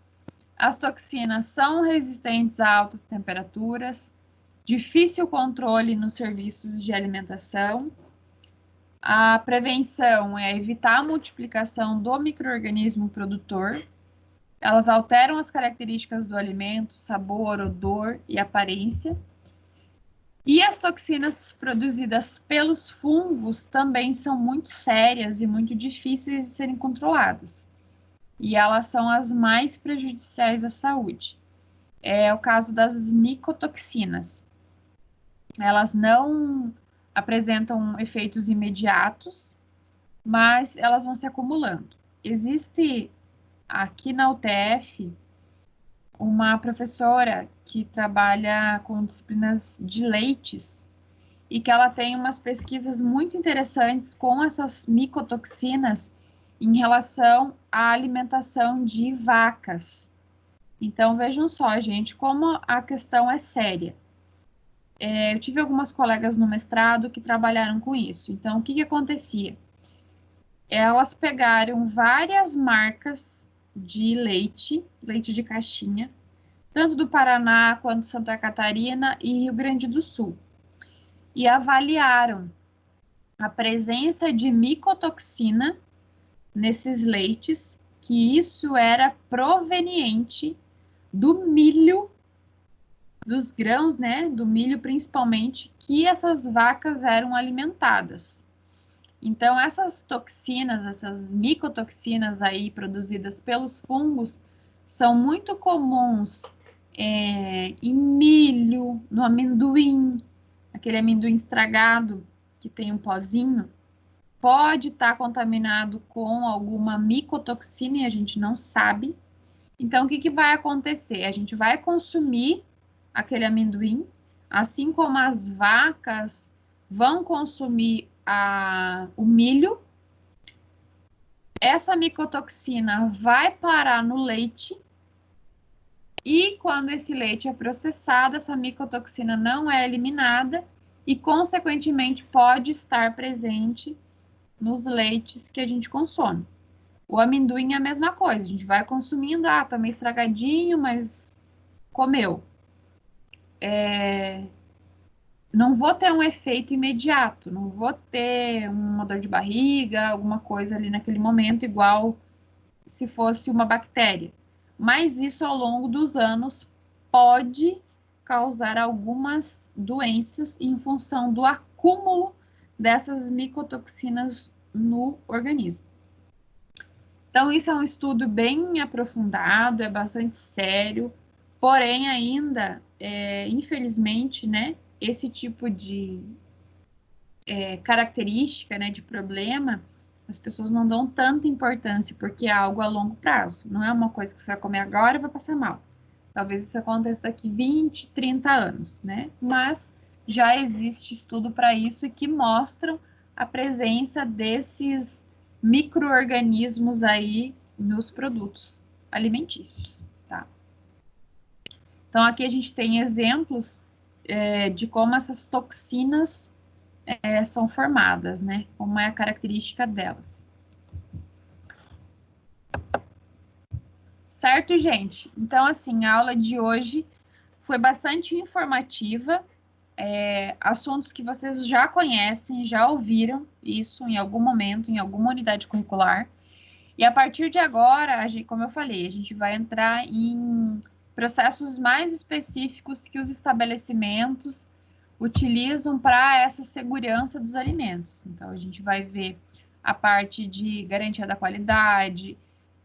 As toxinas são resistentes a altas temperaturas, difícil controle nos serviços de alimentação. A prevenção é evitar a multiplicação do micro-organismo produtor. Elas alteram as características do alimento, sabor, odor e aparência. E as toxinas produzidas pelos fungos também são muito sérias e muito difíceis de serem controladas. e elas são as mais prejudiciais à saúde. É o caso das micotoxinas. Elas não apresentam efeitos imediatos, mas elas vão se acumulando. Existe aqui na UTF uma professora que trabalha com disciplinas de leites e que ela tem umas pesquisas muito interessantes com essas micotoxinas em relação à alimentação de vacas. Então, vejam só, gente, como a questão é séria. Eu tive algumas colegas no mestrado que trabalharam com isso. Então, o que acontecia? Elas pegaram várias marcas de leite de caixinha, tanto do Paraná quanto Santa Catarina e Rio Grande do Sul, e avaliaram a presença de micotoxina nesses leites, que isso era proveniente do milho, dos grãos, né, do milho principalmente, que essas vacas eram alimentadas. Então, essas toxinas, essas micotoxinas aí produzidas pelos fungos, são muito comuns em milho, no amendoim, aquele amendoim estragado que tem um pozinho, pode estar contaminado com alguma micotoxina e a gente não sabe. Então, o que vai acontecer? A gente vai consumir aquele amendoim, assim como as vacas vão consumir o milho. Essa micotoxina vai parar no leite e quando esse leite é processado, essa micotoxina não é eliminada e, consequentemente, pode estar presente nos leites que a gente consome. O amendoim é a mesma coisa, a gente vai consumindo, tá meio estragadinho, mas comeu. Não vou ter um efeito imediato, não vou ter uma dor de barriga, alguma coisa ali naquele momento, igual se fosse uma bactéria. Mas isso, ao longo dos anos, pode causar algumas doenças em função do acúmulo dessas micotoxinas no organismo. Então, isso é um estudo bem aprofundado, é bastante sério, porém, ainda, infelizmente, né, esse tipo de característica, né, de problema, as pessoas não dão tanta importância, porque é algo a longo prazo. Não é uma coisa que você vai comer agora e vai passar mal. Talvez isso aconteça daqui 20, 30 anos, né? Mas já existe estudo para isso e que mostram a presença desses micro-organismos aí nos produtos alimentícios, tá? Então, aqui a gente tem exemplos de como essas toxinas são formadas, né? Como é a característica delas. Certo, gente? Então, assim, a aula de hoje foi bastante informativa. Assuntos que vocês já conhecem, já ouviram isso em algum momento, em alguma unidade curricular. E a partir de agora, como eu falei, a gente vai entrar em processos mais específicos que os estabelecimentos utilizam para essa segurança dos alimentos. Então, a gente vai ver a parte de garantia da qualidade,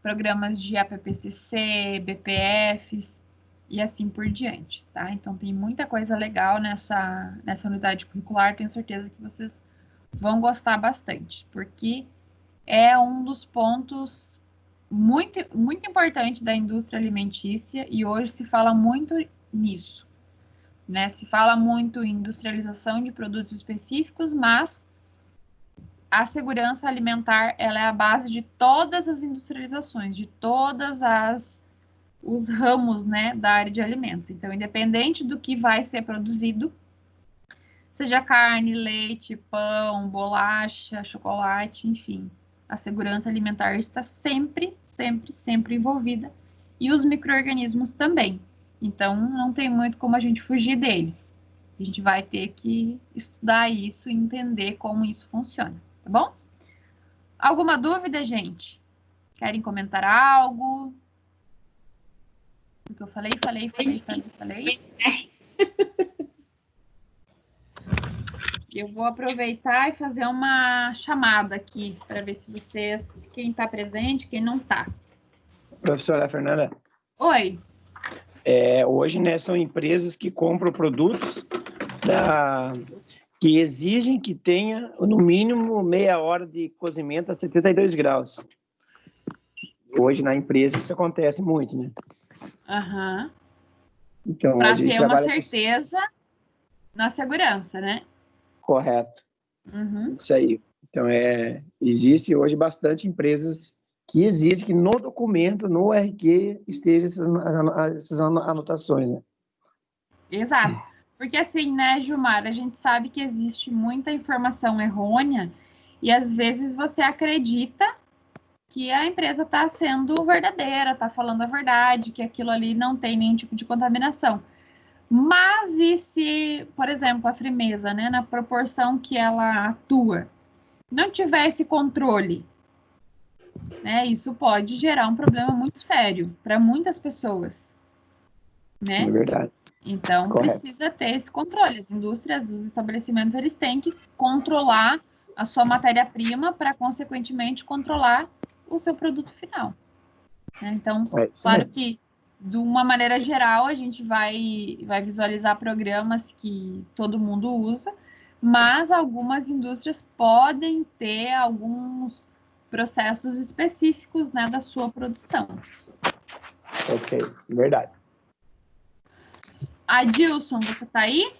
programas de APPCC, BPFs e assim por diante, tá? Então, tem muita coisa legal nessa unidade curricular, tenho certeza que vocês vão gostar bastante, porque é um dos pontos muito, muito importante da indústria alimentícia e hoje se fala muito nisso. Né? Se fala muito em industrialização de produtos específicos, mas a segurança alimentar ela é a base de todas as industrializações, de todas os ramos, né, da área de alimentos. Então, independente do que vai ser produzido, seja carne, leite, pão, bolacha, chocolate, enfim, a segurança alimentar está sempre, sempre, sempre envolvida e os micro-organismos também. Então, não tem muito como a gente fugir deles. A gente vai ter que estudar isso e entender como isso funciona, tá bom? Alguma dúvida, gente? Querem comentar algo? O que eu falei? Eu vou aproveitar e fazer uma chamada aqui para ver se vocês, quem está presente, quem não está. Professora Fernanda, Oi. hoje, né, são empresas que compram produtos que exigem que tenha, no mínimo, meia hora de cozimento a 72 graus. Hoje, na empresa, isso acontece muito, né? Aham. Então, a Para gente ter uma trabalha certeza na segurança, né? correto. Uhum. Isso aí. Então, existe hoje bastante empresas que exigem que no documento, no RQ, esteja essas anotações, né? Exato. Porque assim, né, Gilmar, a gente sabe que existe muita informação errônea e às vezes você acredita que a empresa está sendo verdadeira, está falando a verdade, que aquilo ali não tem nenhum tipo de contaminação. Mas e se, por exemplo, a Frimeza, né, na proporção que ela atua, não tiver esse controle, né, isso pode gerar um problema muito sério para muitas pessoas, né? É verdade. Então, Correto. precisa ter esse controle. As indústrias, os estabelecimentos, eles têm que controlar a sua matéria-prima para, consequentemente, controlar o seu produto final. Né? Então, Isso claro mesmo. que, de uma maneira geral, a gente vai visualizar programas que todo mundo usa, mas algumas indústrias podem ter alguns processos específicos, né, da sua produção. Ok, verdade. Adilson, você está aí?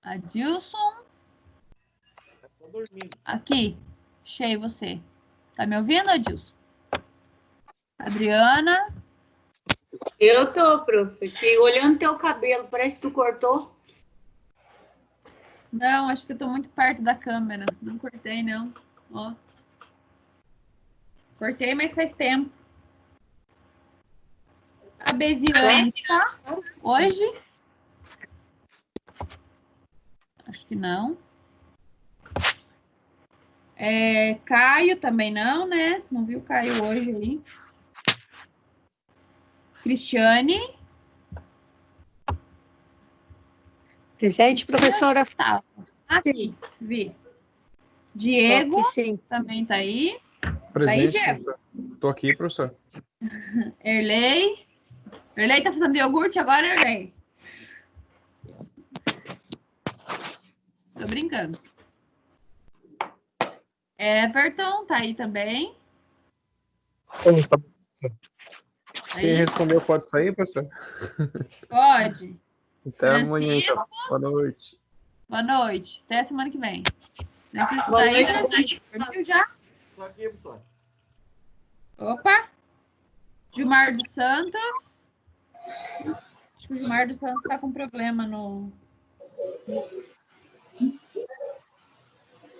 Adilson? Aqui, cheio você. Tá me ouvindo, Adilson? Adriana? Eu tô, prof. Aqui, olhando teu cabelo, parece que tu cortou. Não, acho que eu tô muito perto da câmera. Não cortei, não. Ó. Cortei, mas faz tempo. A Beviane tá hoje? Acho que não. Caio também não, né? Não viu o Caio hoje aí. Cristiane? Presente, professora. Tá. Aqui, vi. Diego Aqui, sim. também tá aí. Presente, tá aí, Diego? professor. Tô aqui, professor. Erlei. Erlei tá fazendo iogurte agora, Erlei? Tô brincando. Everton tá aí também. Quem respondeu pode sair, professor? Pode. Até amanhã, então. Francisco. Boa noite. Boa noite. Até semana que vem. Francisco Boa tá aí, noite. Francisco? Dormiu já? Tô aqui, professor. Opa. Gilmar dos Santos. Acho que o Gilmar dos Santos tá com problema no...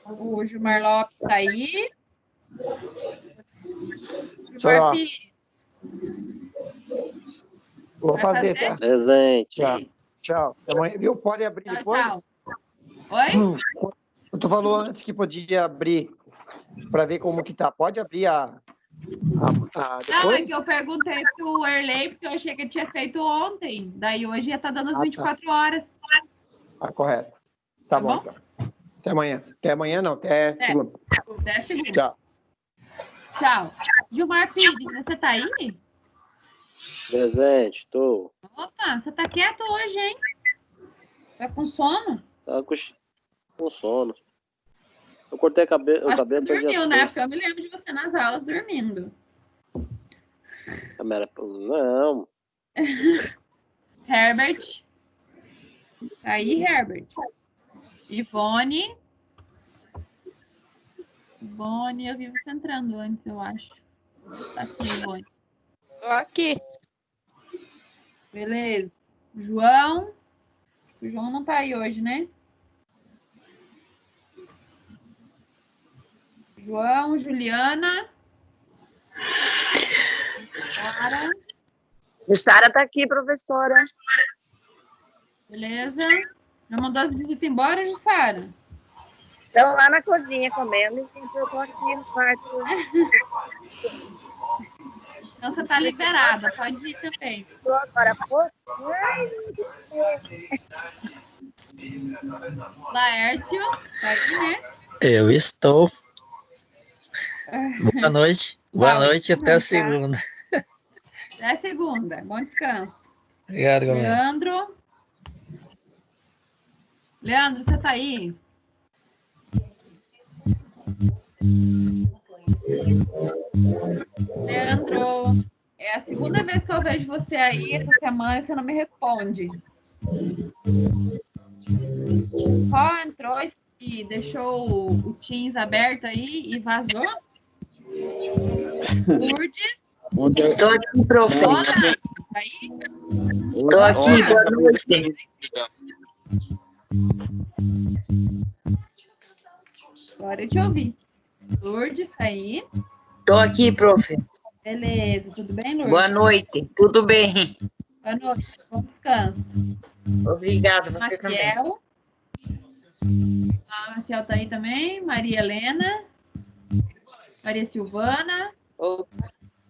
O Gilmar Lopes tá aí. Gilmar Pires. Vou fazer, tá? Presente. Tchau. Amanhã, viu? Pode abrir Tchau, depois? tchau. Oi? Tu falou antes que podia abrir para ver como que tá. Pode abrir depois? Não, é que eu perguntei pro Erlei, porque eu achei que ele tinha feito ontem. Daí hoje ia estar dando as 24 horas. Correto. Tá bom, então. Até amanhã. Até amanhã, não. Até segunda. Até segunda. Tchau. Tchau. Gilmar Pires, você tá aí? Presente, tô. Opa, você tá quieto hoje, hein? Tá com sono? Tá com sono. Eu cortei o cabelo. Acho que você Perdi dormiu, as né? forças. Porque eu me lembro de você nas aulas dormindo. Não. Herbert. Tá aí, Herbert. Ivone. Ivone, eu vi você entrando antes, eu acho. Tá aqui, Ivone. Tô aqui. Beleza. João. O João não tá aí hoje, né? João, Juliana. Sara. Jussara tá aqui, professora. Beleza. Já mandou as visitas embora, Jussara? Estão lá na cozinha comendo, enquanto eu tô aqui no quarto. Então você tá liberada, pode ir também. Tô agora, pô. Laércio, tá aí, né? Eu estou. Boa noite. Boa noite e até a segunda. Até segunda. Bom descanso. Obrigado, galera. Leandro. Leandro, você tá aí? Leandro, é a segunda vez que eu vejo você aí essa semana e você não me responde. Só entrou e deixou o Teams aberto aí e vazou? Lourdes? Tô aqui, prof. Dona, tá aí? Tô aqui, boa noite. Agora eu te ouvi. Lourdes, tá aí? Tô aqui, prof. Beleza, tudo bem, Lourdes? Boa noite, tudo bem? Boa noite, bom descanso. Obrigado, você também. Maciel. A Maciel tá aí também. Maria Helena. Maria Silvana.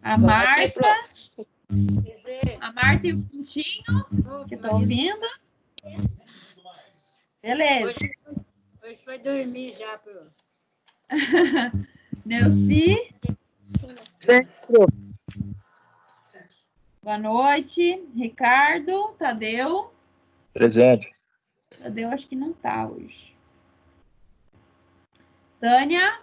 A Marta. A Marta e o Quintinho, que estão ouvindo. Beleza. Hoje foi dormir já, pro. Neuci. Boa noite. Ricardo. Tadeu. Presente. Tadeu acho que não tá hoje. Tânia.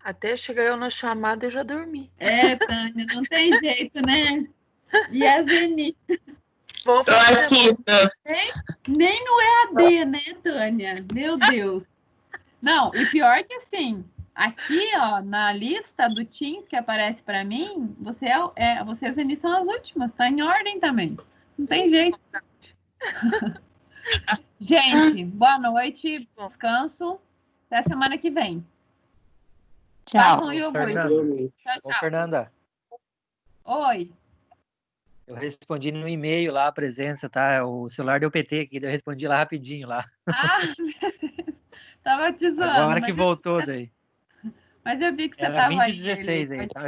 Até chegar eu na chamada eu já dormi. É, Tânia, não tem jeito, né? E a Zeni? Tô aqui. Nem no EAD, né, Tânia? Meu Deus. Não, e pior que assim, aqui, ó, na lista do Teams que aparece para mim, você e a Zeni são as últimas, tá em ordem também. Não tem jeito. Gente, boa noite, descanso. Até semana que vem. Tchau. Façam um iogurte. Fernanda. Tchau, Ô, tchau. Fernanda, Oi. eu respondi no e-mail lá a presença, tá? O celular deu PT aqui, eu respondi lá rapidinho lá. Ah, tava te zoando. Agora que voltou daí. Mas eu vi que você Era tava 20 aí. e 16 aí. Pode Tá?